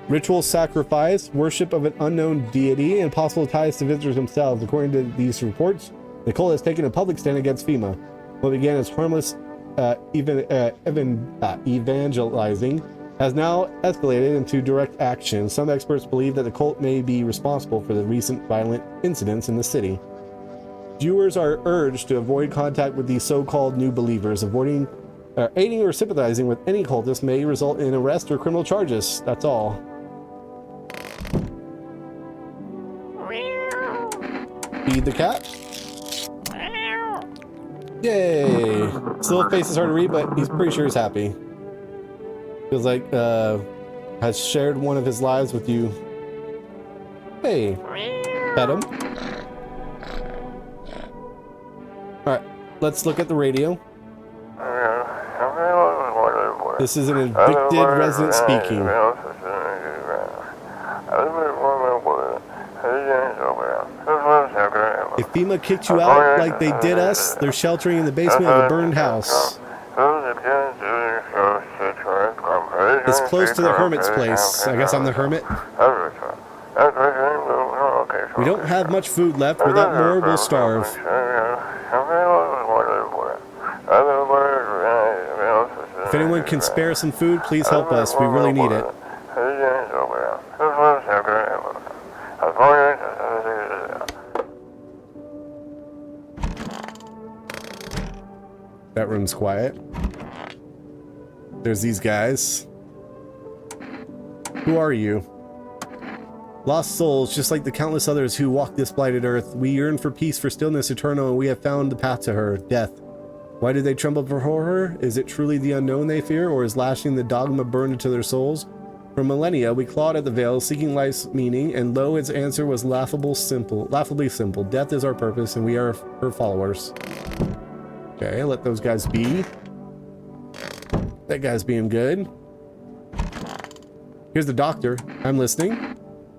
ritual sacrifice, worship of an unknown deity, and possible ties to visitors themselves. According to these reports, the cult has taken a public stand against FEMA. What began as harmless evangelizing has now escalated into direct action. Some experts believe that the cult may be responsible for the recent violent incidents in the city. Viewers are urged to avoid contact with these so-called new believers. Aiding or sympathizing with any cultist may result in arrest or criminal charges. That's all. Feed the cat. Yay! His little face is hard to read, but he's pretty sure he's happy. Feels like has shared one of his lives with you. Hey, pet him. All right, let's look at the radio. This is an evicted resident speaking. If FEMA kicked you out like they did us, they're sheltering in the basement of a burned house. It's close to the hermit's place. I guess I'm the hermit. We don't have much food left. Without more, we'll starve. If anyone can spare some food, please help us. We really need it. That room's quiet. There's these guys. Who are you? Lost souls, just like the countless others who walk this blighted earth. We yearn for peace, for stillness eternal, and we have found the path to her, death. Why do they tremble before her? Is it truly the unknown they fear, or is lashing the dogma burned into their souls? For millennia, we clawed at the veil, seeking life's meaning, and lo, its answer was laughably simple. Death is our purpose, and we are her followers. Okay, let those guys be. That guy's being good. Here's the doctor. I'm listening.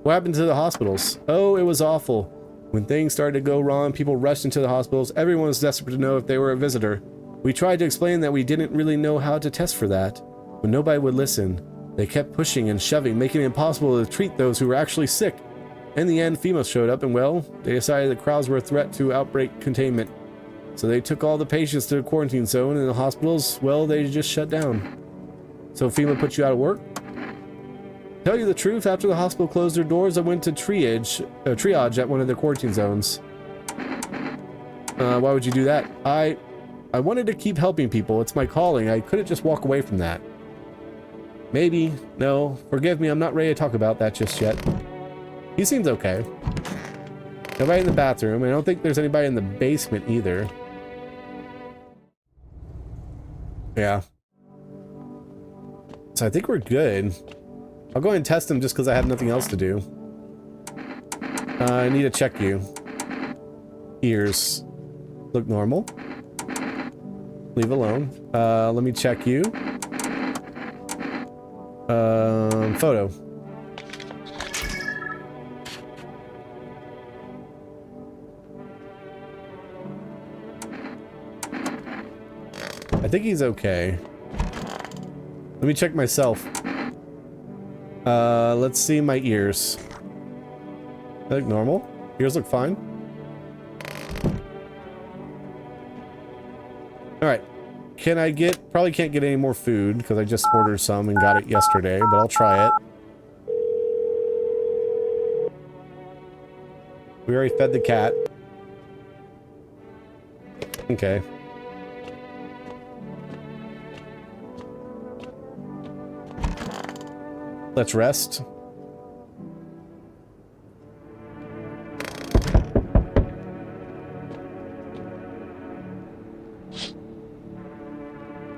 What happened to the hospitals? Oh, it was awful. When things started to go wrong, people rushed into the hospitals. Everyone was desperate to know if they were a visitor. We tried to explain that we didn't really know how to test for that, but nobody would listen. They kept pushing and shoving, making it impossible to treat those who were actually sick. In the end, FEMA showed up, and well, they decided the crowds were a threat to outbreak containment. So they took all the patients to a quarantine zone, and the hospitals, well, they just shut down. So FEMA put you out of work? Tell you the truth, after the hospital closed their doors, I went to triage at one of the quarantine zones. Why would you do that? I wanted to keep helping people. It's my calling. I couldn't just walk away from that. Maybe. No. Forgive me, I'm not ready to talk about that just yet. He seems okay. Nobody in the bathroom. I don't think there's anybody in the basement either. Yeah. So I think we're good. I'll go ahead and test them just because I have nothing else to do. I need to check you. Ears. Look normal. Leave alone. Let me check you. Photo. I think he's okay. Let me check myself. Let's see my ears. They look normal. Ears look fine. Alright. Can I get... Probably can't get any more food because I just ordered some and got it yesterday, but I'll try it. We already fed the cat. Okay. Let's rest.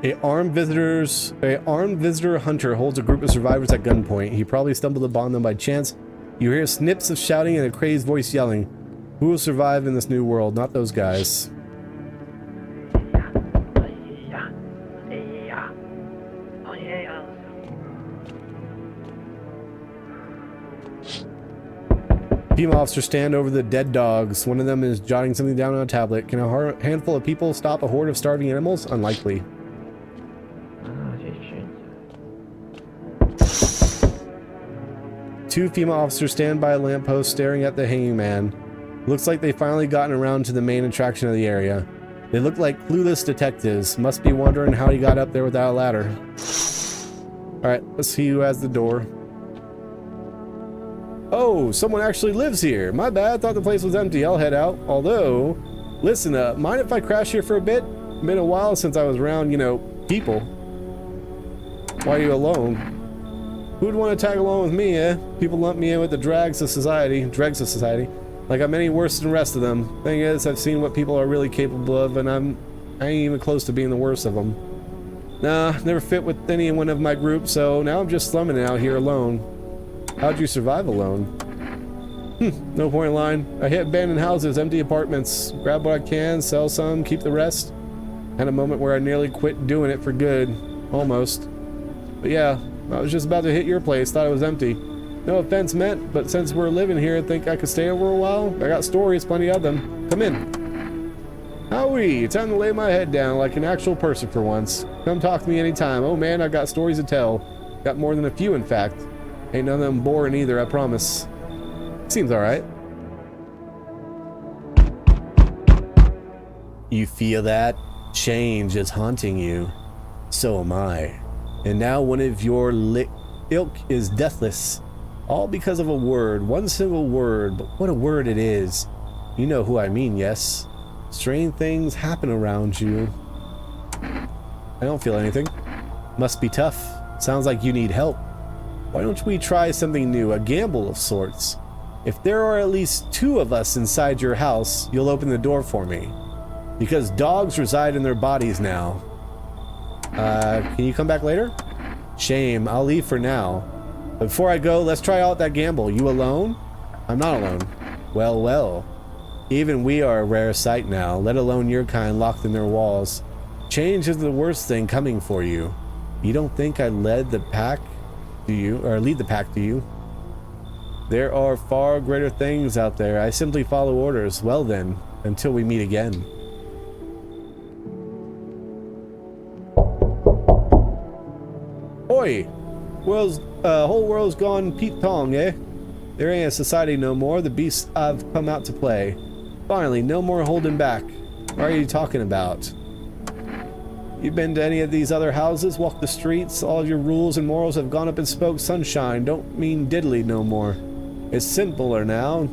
A armed visitor hunter holds a group of survivors at gunpoint. He probably stumbled upon them by chance. You hear snips of shouting and a crazed voice yelling. Who will survive in this new world? Not those guys. Female officers stand over the dead dogs. One of them is jotting something down on a tablet. Can a handful of people stop a horde of starving animals? Unlikely. Two female officers stand by a lamppost staring at the hanging man. Looks like they've finally gotten around to the main attraction of the area. They look like clueless detectives. Must be wondering how he got up there without a ladder. Alright, let's see who has the door. Oh, someone actually lives here. My bad, thought the place was empty. I'll head out. Although, listen up, mind if I crash here for a bit? Been a while since I was around, you know, people. Why are you alone? Who'd want to tag along with me, eh? People lump me in with the dregs of society. Like I'm any worse than the rest of them. Thing is, I've seen what people are really capable of, and I ain't even close to being the worst of them. Nah, never fit with any one of my group, so now I'm just slumming out here alone. How'd you survive alone? No point in lying. I hit abandoned houses, empty apartments, grab what I can, sell some, keep the rest. Had a moment where I nearly quit doing it for good. Almost. But yeah, I was just about to hit your place, thought it was empty. No offense meant, but since we're living here, think I could stay over a while? I got stories, plenty of them. Come in. Howee, time to lay my head down like an actual person for once. Come talk to me anytime. Oh man, I got stories to tell. Got more than a few, in fact. Ain't none of them boring either, I promise. Seems alright. You feel that? Change is haunting you. So am I. And now one of your ilk is deathless. All because of a word, one single word, but what a word it is. You know who I mean, yes? Strange things happen around you. I don't feel anything. Must be tough. Sounds like you need help. Why don't we try something new, a gamble of sorts? If there are at least 2 of us inside your house, you'll open the door for me. Because dogs reside in their bodies now. Can you come back later? Shame, I'll leave for now. But before I go, let's try out that gamble. You alone? I'm not alone. Well, well. Even we are a rare sight now, let alone your kind locked in their walls. Change is the worst thing coming for you. You don't think I led the pack? Do you? Or lead the pack, do you? There are far greater things out there. I simply follow orders. Well then, until we meet again. Oi! Whole world's gone Pete Tong, eh? There ain't a society no more. The beasts I've come out to play. Finally, no more holding back. What are you talking about? You been to any of these other houses? Walked the streets? All of your rules and morals have gone up in smoke. Sunshine don't mean diddly no more. It's simpler now.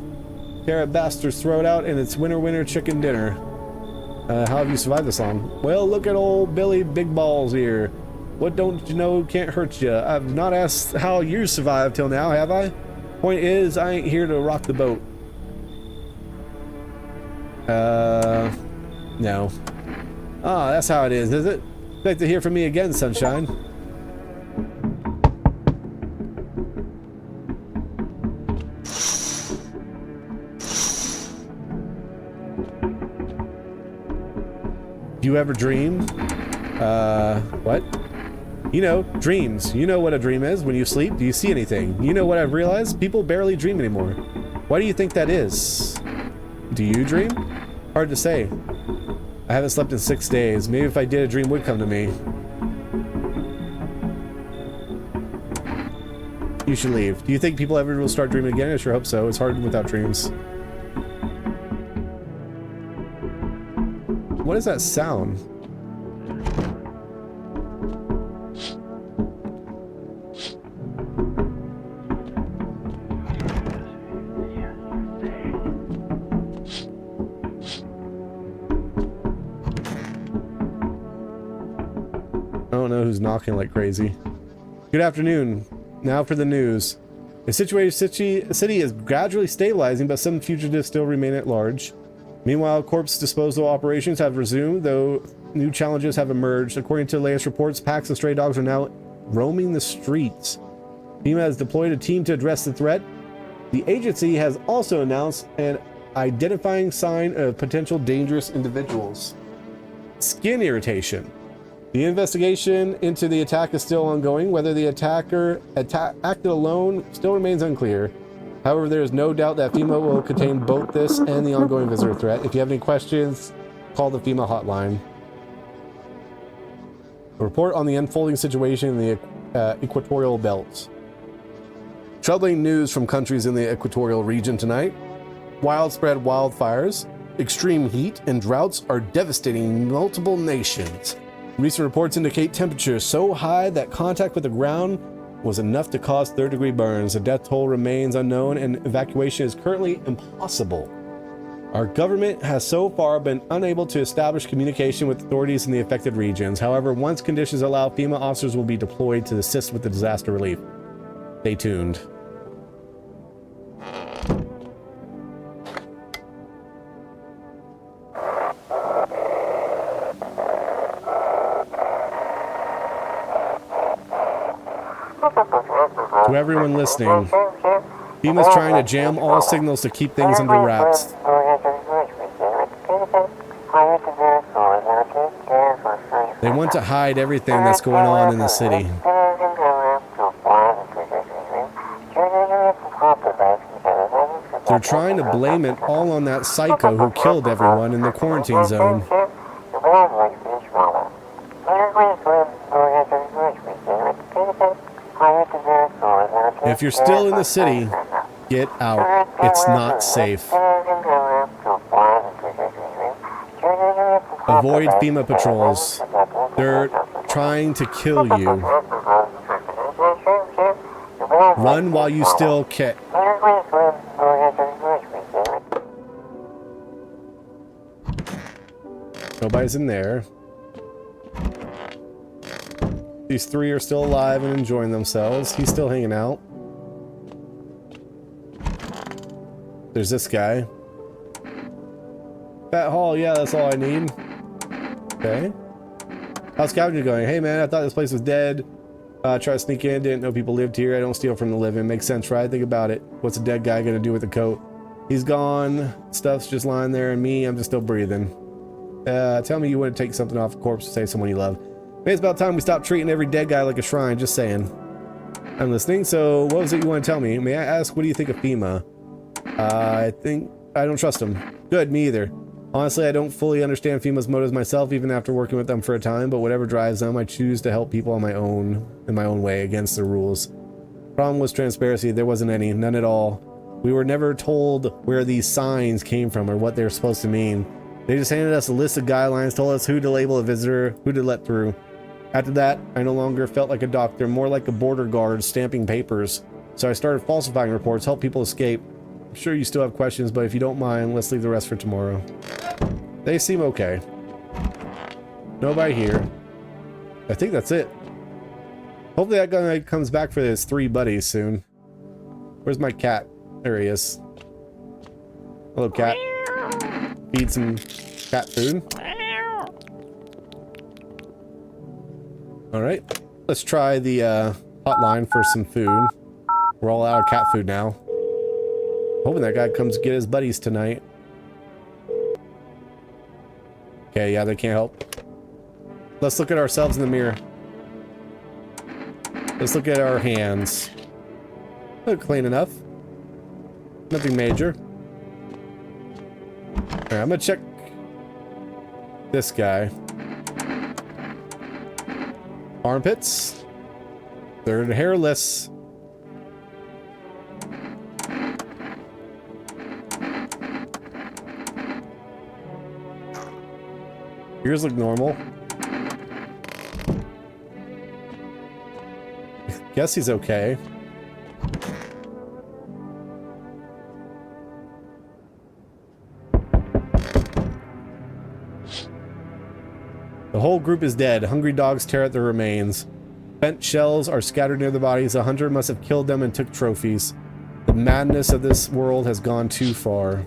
Tear a bastard's throat out and it's winner chicken dinner. How have you survived this long? Well, look at old Billy Big Balls here. What don't you know can't hurt you. I've not asked how you survived till now, have I? Point is, I ain't here to rock the boat. No. Ah, that's how it is it? Expect to hear from me again, sunshine. Do you ever dream? What? You know, dreams. You know what a dream is when you sleep. Do you see anything? You know what I've realized? People barely dream anymore. Why do you think that is? Do you dream? Hard to say. I haven't slept in 6 days. Maybe if I did, a dream would come to me. You should leave. Do you think people ever will start dreaming again? I sure hope so. It's hard without dreams. What is that sound? I don't know who's knocking like crazy. Good afternoon. Now for the news. The city is gradually stabilizing, but some fugitives still remain at large. Meanwhile, corpse disposal operations have resumed, though new challenges have emerged. According to the latest reports, packs of stray dogs are now roaming the streets. FEMA has deployed a team to address the threat. The agency has also announced an identifying sign of potential dangerous individuals. Skin irritation. The investigation into the attack is still ongoing. Whether the attacker acted alone still remains unclear. However, there is no doubt that FEMA will contain both this and the ongoing visitor threat. If you have any questions, call the FEMA hotline. A report on the unfolding situation in the equatorial belts. Troubling news from countries in the equatorial region tonight. Widespread wildfires, extreme heat, and droughts are devastating multiple nations. Recent reports indicate temperatures so high that contact with the ground was enough to cause third-degree burns. The death toll remains unknown and evacuation is currently impossible. Our government has so far been unable to establish communication with authorities in the affected regions. However, once conditions allow, FEMA officers will be deployed to assist with the disaster relief. Stay tuned. To everyone listening, FEMA's trying to jam all signals to keep things under wraps. They want to hide everything that's going on in the city. They're trying to blame it all on that psycho who killed everyone in the quarantine zone. If you're still in the city, get out. It's not safe. Avoid FEMA patrols. They're trying to kill you. Run while you still can. Nobody's in there. These three are still alive and enjoying themselves. He's still hanging out. There's this guy. Fat Hall, yeah, that's all I need. Okay. How's scavenger going? Hey man, I thought this place was dead. Tried to sneak in, didn't know people lived here. I don't steal from the living. Makes sense, right? Think about it. What's a dead guy gonna do with a coat? He's gone. Stuff's just lying there, and me, I'm just still breathing. Tell me you wouldn't take something off a corpse to save someone you love. Maybe it's about time we stop treating every dead guy like a shrine, just saying. I'm listening, so what was it you want to tell me? May I ask, what do you think of FEMA? I don't trust them. Good, me either. Honestly, I don't fully understand FEMA's motives myself, even after working with them for a time, but whatever drives them, I choose to help people on my own, in my own way, against the rules. Problem was transparency. There wasn't any, none at all. We were never told where these signs came from or what they were supposed to mean. They just handed us a list of guidelines, told us who to label a visitor, who to let through. After that, I no longer felt like a doctor, more like a border guard stamping papers. So I started falsifying reports, help people escape. I'm sure you still have questions, but if you don't mind, let's leave the rest for tomorrow. They seem okay. Nobody here. I think that's it. Hopefully that guy comes back for his 3 buddies soon. Where's my cat? There he is. Hello, cat. Feed some cat food. Alright. Let's try the hotline for some food. We're all out of cat food now. Hoping that guy comes to get his buddies tonight. Okay, yeah, they can't help. Let's look at ourselves in the mirror. Let's look at our hands. Look clean enough. Nothing major. Alright, I'm gonna check this guy. Armpits. They're hairless. Ears look normal. Guess he's okay. The whole group is dead. Hungry dogs tear at their remains. Bent shells are scattered near the bodies. A hunter must have killed them and took trophies. The madness of this world has gone too far.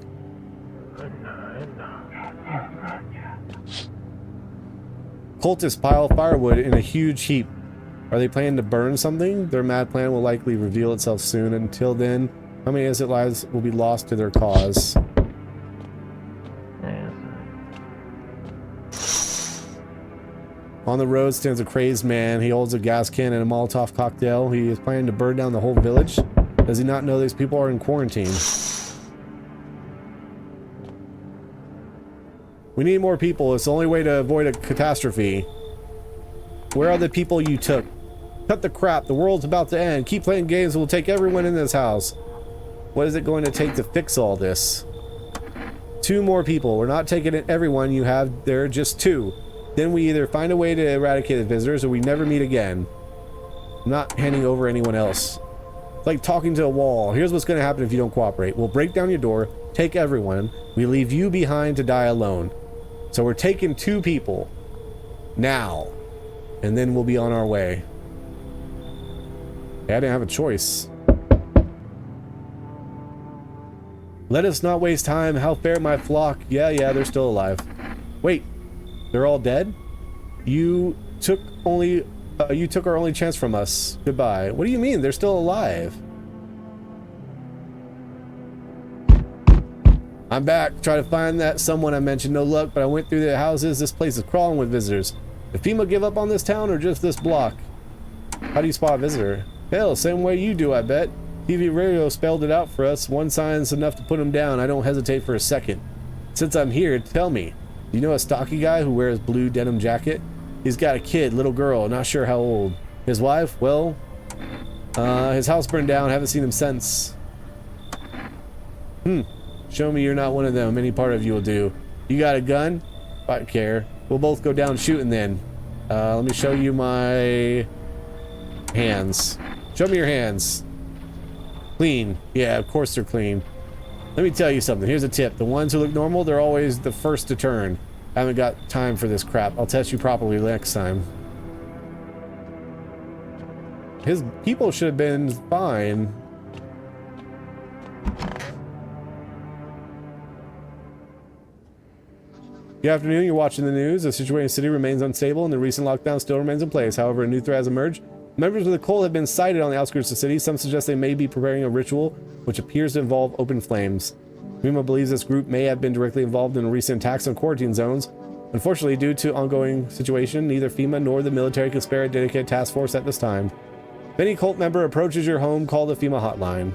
Cultists pile firewood in a huge heap. Are they planning to burn something? Their mad plan will likely reveal itself soon. Until then, how many innocent lives will be lost to their cause? On the road stands a crazed man. He holds a gas can and a Molotov cocktail. He is planning to burn down the whole village. Does he not know these people are in quarantine? We need more people. It's the only way to avoid a catastrophe. Where are the people you took? Cut the crap. The world's about to end. Keep playing games and we'll take everyone in this house. What is it going to take to fix all this? 2 more people. We're not taking everyone you have there, just 2. Then we either find a way to eradicate the visitors or we never meet again. I'm not handing over anyone else. It's like talking to a wall. Here's what's going to happen if you don't cooperate. We'll break down your door, take everyone. We leave you behind to die alone. So we're taking 2 people. Now. And then we'll be on our way. Yeah, I didn't have a choice. Let us not waste time. How fare my flock? Yeah, they're still alive. Wait. They're all dead? You took our only chance from us. Goodbye. What do you mean? They're still alive. I'm back. Try to find that someone I mentioned. No luck, but I went through the houses. This place is crawling with visitors. Did FEMA give up on this town or just this block? How do you spot a visitor? Hell, same way you do, I bet. TV radio spelled it out for us. One sign's enough to put him down. I don't hesitate for a second. Since I'm here, tell me. Do you know a stocky guy who wears blue denim jacket? He's got a kid, little girl, not sure how old. His wife? Well, his house burned down. Haven't seen him since. Show me you're not one of them. Any part of you will do. You got a gun? I don't care. We'll both go down shooting then. Let me show you my hands. Show me your hands. Clean. Yeah, of course they're clean. Let me tell you something. Here's a tip. The ones who look normal, they're always the first to turn. I haven't got time for this crap. I'll test you properly next time. His people should have been fine. Good afternoon. You're watching the news. The situation in the city remains unstable and the recent lockdown still remains in place. However, a new threat has emerged. Members of the cult have been sighted on the outskirts of the city. Some suggest they may be preparing a ritual which appears to involve open flames. FEMA believes this group may have been directly involved in recent attacks on quarantine zones. Unfortunately, due to ongoing situation, neither FEMA nor the military can spare a dedicated task force at this time. If any cult member approaches your home, call the FEMA hotline.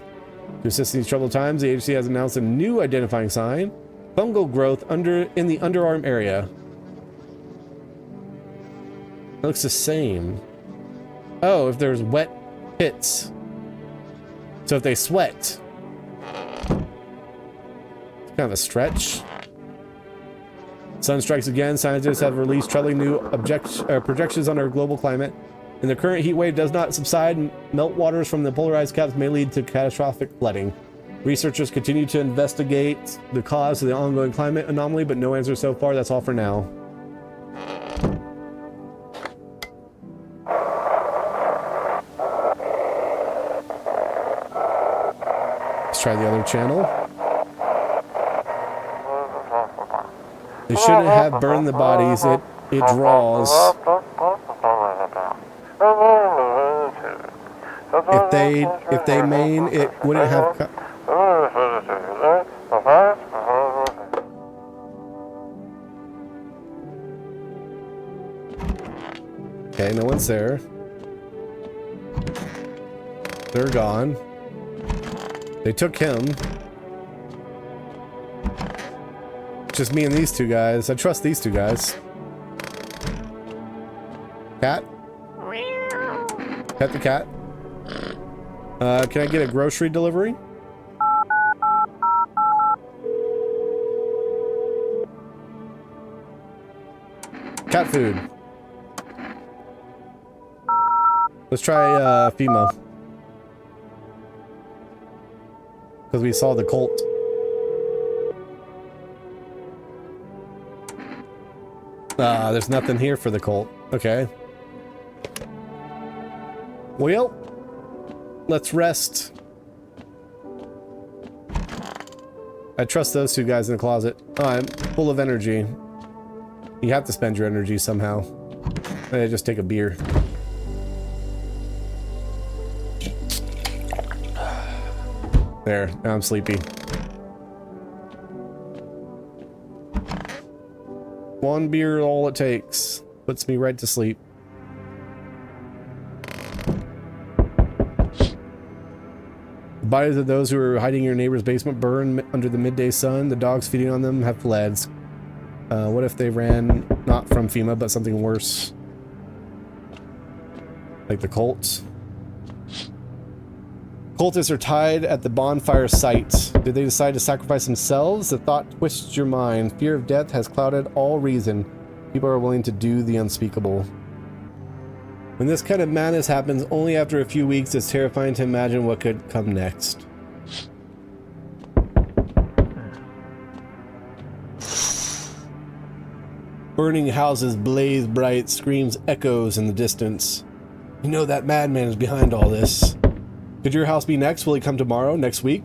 To assist in these troubled times, the agency has announced a new identifying sign: fungal growth in the underarm area. It looks the same. Oh, if there's wet pits. So if they sweat. It's kind of a stretch. Sun strikes again. Scientists have released troubling new projections on our global climate. And the current heat wave does not subside. Meltwaters from the polarized caps may lead to catastrophic flooding. Researchers continue to investigate the cause of the ongoing climate anomaly, but no answer so far. That's all for now. try the other channel. They shouldn't have burned the bodies. It draws. If they main, it wouldn't have. Okay, no one's there. They're gone. They took him. Just me and these two guys. I trust these two guys. Cat? Pet the cat. Can I get a grocery delivery? Cat food. Let's try FEMA. Because we saw the cult. There's nothing here for the cult. Okay. Well, let's rest. I trust those two guys in the closet. Oh, I'm full of energy. You have to spend your energy somehow. Just take a beer. There, now I'm sleepy. One beer, all it takes. Puts me right to sleep. The bodies of those who were hiding in your neighbor's basement burn under the midday sun. The dogs feeding on them have fled. What if they ran not from FEMA, but something worse? Like the cults? Cultists are tied at the bonfire site. Did they decide to sacrifice themselves? The thought twists your mind. Fear of death has clouded all reason. People are willing to do the unspeakable. When this kind of madness happens only after a few weeks, it's terrifying to imagine what could come next. Burning houses blaze bright, screams echoes in the distance. You know that madman is behind all this. Could your house be next? Will he come tomorrow? Next week?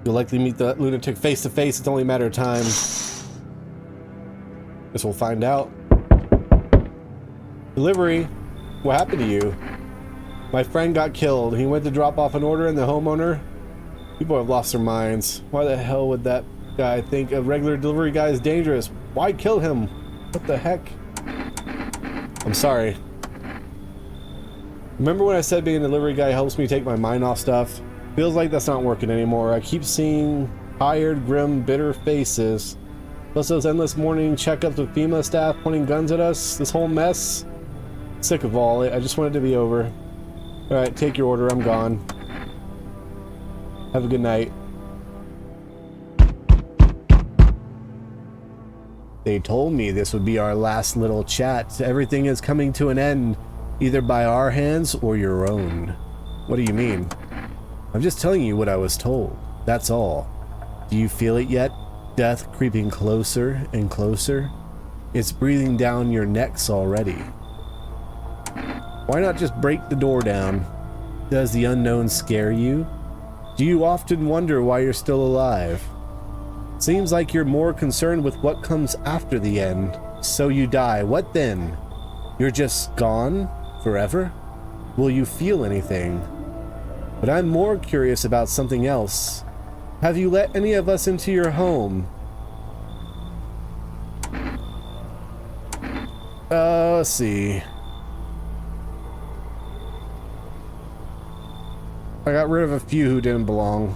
You'll likely meet the lunatic face to face. It's only a matter of time. Guess we'll find out. Delivery. What happened to you? My friend got killed. He went to drop off an order and the homeowner. People have lost their minds. Why the hell would that guy think a regular delivery guy is dangerous? Why kill him? What the heck? I'm sorry. Remember when I said being a delivery guy helps me take my mind off stuff? Feels like that's not working anymore. I keep seeing tired, grim, bitter faces. Plus those endless morning checkups with FEMA staff pointing guns at us. This whole mess. Sick of all it. I just want it to be over. Alright, take your order. I'm gone. Have a good night. They told me this would be our last little chat. Everything is coming to an end. Either by our hands or your own. What do you mean? I'm just telling you what I was told. That's all. Do you feel it yet? Death creeping closer and closer? It's breathing down your necks already. Why not just break the door down? Does the unknown scare you? Do you often wonder why you're still alive? Seems like you're more concerned with what comes after the end. So you die. What then? You're just gone? Forever? Will you feel anything? But I'm more curious about something else. Have you let any of us into your home? Let's see. I got rid of a few who didn't belong.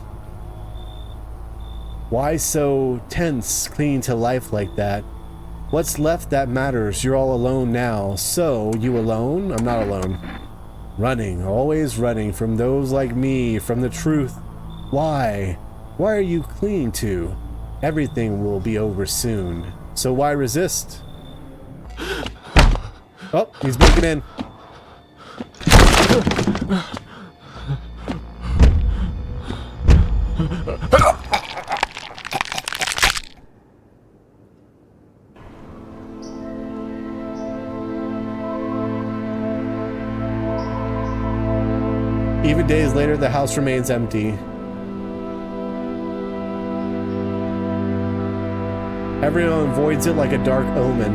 Why so tense, clinging to life like that? What's left that matters? You're all alone now. So, you alone? I'm not alone. Running, always running from those like me, from the truth. Why? Why are you clinging to? Everything will be over soon. So why resist? Oh, he's breaking in. Even days later, the house remains empty. Everyone avoids it like a dark omen.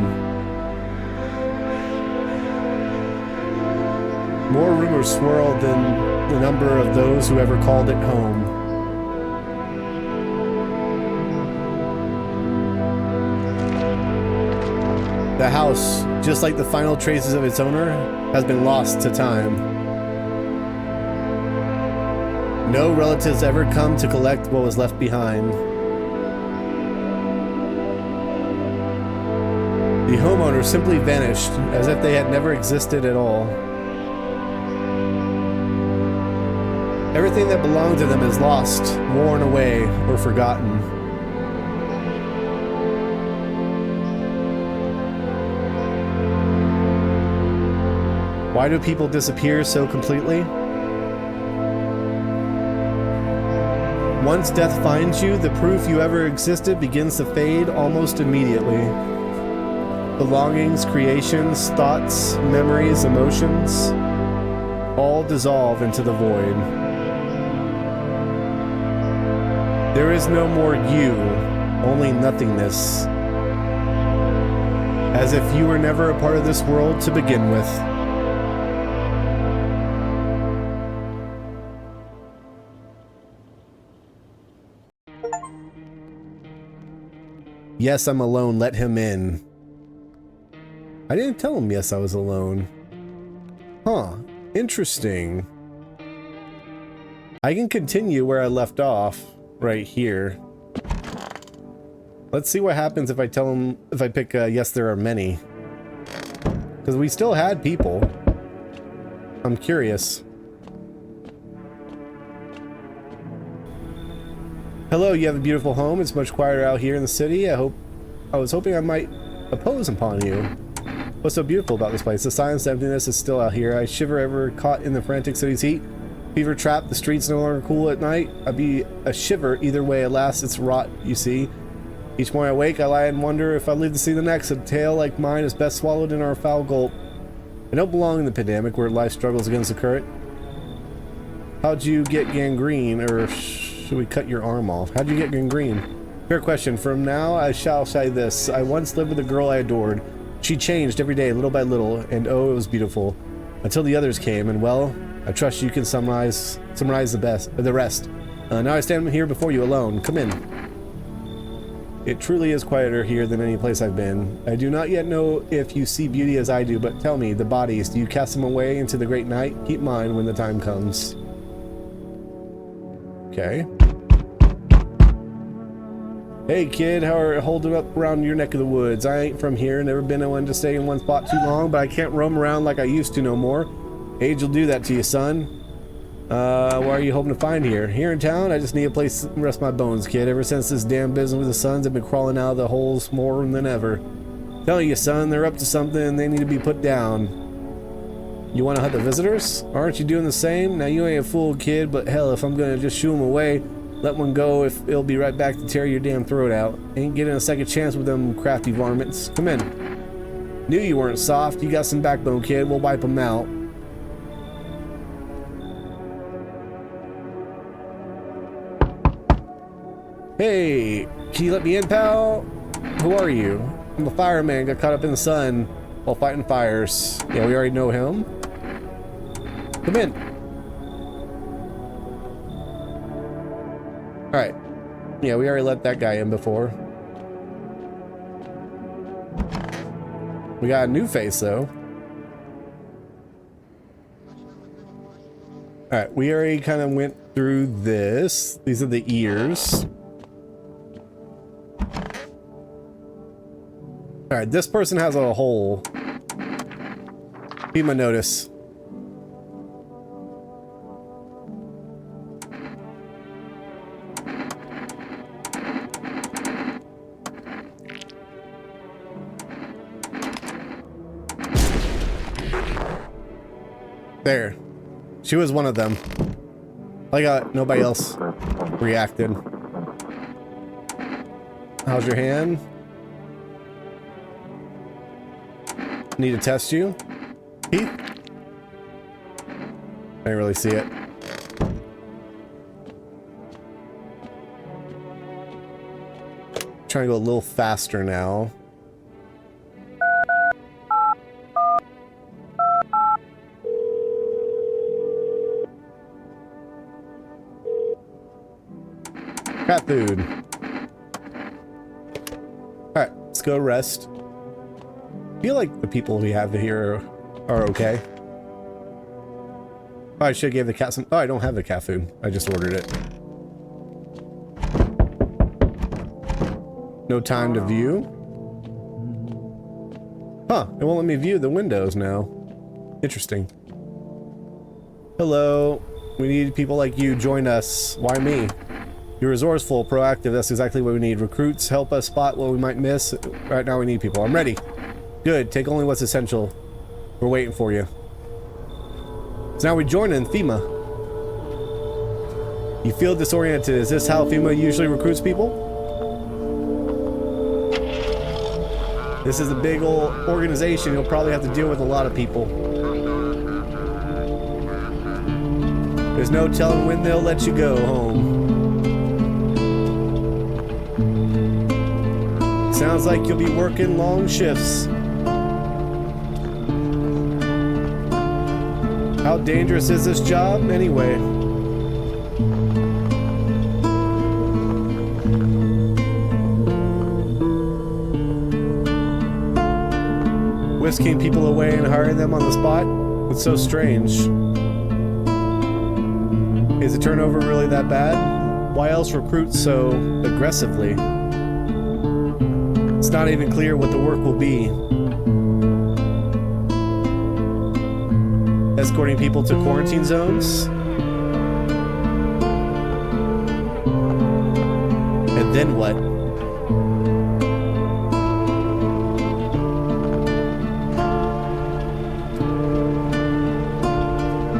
More rumors swirled than the number of those who ever called it home. The house, just like the final traces of its owner, has been lost to time. No relatives ever come to collect what was left behind. The homeowner simply vanished, as if they had never existed at all. Everything that belonged to them is lost, worn away, or forgotten. Why do people disappear so completely? Once death finds you, the proof you ever existed begins to fade almost immediately. Belongings, creations, thoughts, memories, emotions, all dissolve into the void. There is no more you, only nothingness. As if you were never a part of this world to begin with. Yes, I'm alone, let him in. I didn't tell him yes, I was alone. Huh, interesting. I can continue where I left off, right here. Let's see what happens if I tell him, if I pick yes, there are many. Because we still had people. I'm curious. Hello, you have a beautiful home. It's much quieter out here in the city. I was hoping I might impose upon you. What's so beautiful about this place? The silence and emptiness is still out here. I shiver ever caught in the frantic city's heat. Fever trapped, the streets no longer cool at night. I'd be a shiver either way. Alas, it's rot, you see. Each morning I wake, I lie and wonder if I live to see the next. A tale like mine is best swallowed in our foul gulp. I don't belong in the pandemic where life struggles against the current. How'd you get gangrene, or should we cut your arm off? How'd you get gangrene? Fair question. From now, I shall say this. I once lived with a girl I adored. She changed every day, little by little, and oh, it was beautiful. Until the others came, and well, I trust you can summarize the rest. Now I stand here before you alone. Come in. It truly is quieter here than any place I've been. I do not yet know if you see beauty as I do, but tell me, the bodies, do you cast them away into the great night? Keep mine when the time comes. Okay. Hey kid, how are holding up around your neck of the woods? I ain't from here, never been one to stay in one spot too long, but I can't roam around like I used to no more. Age will do that to you, son. What are you hoping to find here? Here in town? I just need a place to rest my bones, kid. Ever since this damn business with the Suns, I've been crawling out of the holes more than ever. Telling you, son, they're up to something and they need to be put down. You want to hunt the visitors? Aren't you doing the same? Now you ain't a fool, kid, but hell, if I'm gonna just shoo them away, let one go if it'll be right back to tear your damn throat out. Ain't getting a second chance with them crafty varmints. Come in. Knew you weren't soft. You got some backbone, kid. We'll wipe them out. Hey, can you let me in, pal? Who are you? I'm a fireman, got caught up in the sun while fighting fires. Yeah, we already know him. Come in. Alright. Yeah, we already let that guy in before. We got a new face, though. Alright, we already kind of went through this. These are the ears. Alright, this person has a hole. Be my notice. There. She was one of them. I got nobody else reacted. How's your hand? Need to test you? Heath? I didn't really see it. trying to go a little faster now. Cat food. Alright, let's go rest. I feel like the people we have here are okay. Oh, I should have gave the cat some... Oh, I don't have the cat food. I just ordered it. No time to view. Huh, it won't let me view the windows now. Interesting. Hello. We need people like you. Join us. Why me? You're resourceful, proactive. That's exactly what we need. Recruits, help us spot what we might miss. Right now we need people. I'm ready. Good. Take only what's essential. We're waiting for you. So now we join in FEMA. You feel disoriented. Is this how FEMA usually recruits people? This is a big old organization. You'll probably have to deal with a lot of people. There's no telling when they'll let you go home. Sounds like you'll be working long shifts. How dangerous is this job, anyway? Whisking people away and hiring them on the spot? It's so strange. Is the turnover really that bad? Why else recruit so aggressively? It's not even clear what the work will be. Escorting people to quarantine zones? And then what?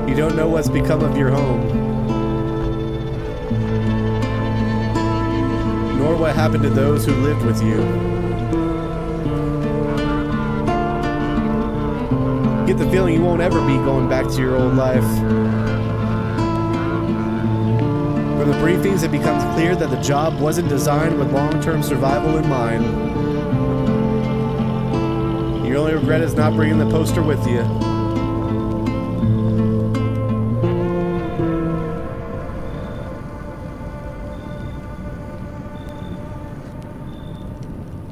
You don't know what's become of your home. Nor what happened to those who lived with you. Get the feeling you won't ever be going back to your old life. From the briefings, it becomes clear that the job wasn't designed with long-term survival in mind. Your only regret is not bringing the poster with you.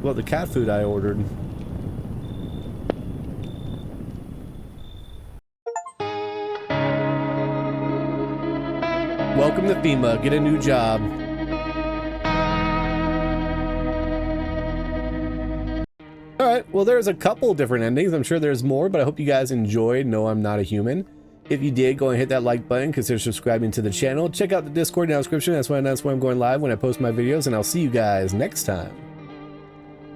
Well, the cat food I ordered. Welcome to FEMA. Get a new job. Alright, well there's a couple different endings. I'm sure there's more, but I hope you guys enjoyed No, I'm Not a Human. If you did, go and hit that like button. Consider subscribing to the channel. Check out the Discord down in the description. That's why I'm going live when I post my videos, and I'll see you guys next time.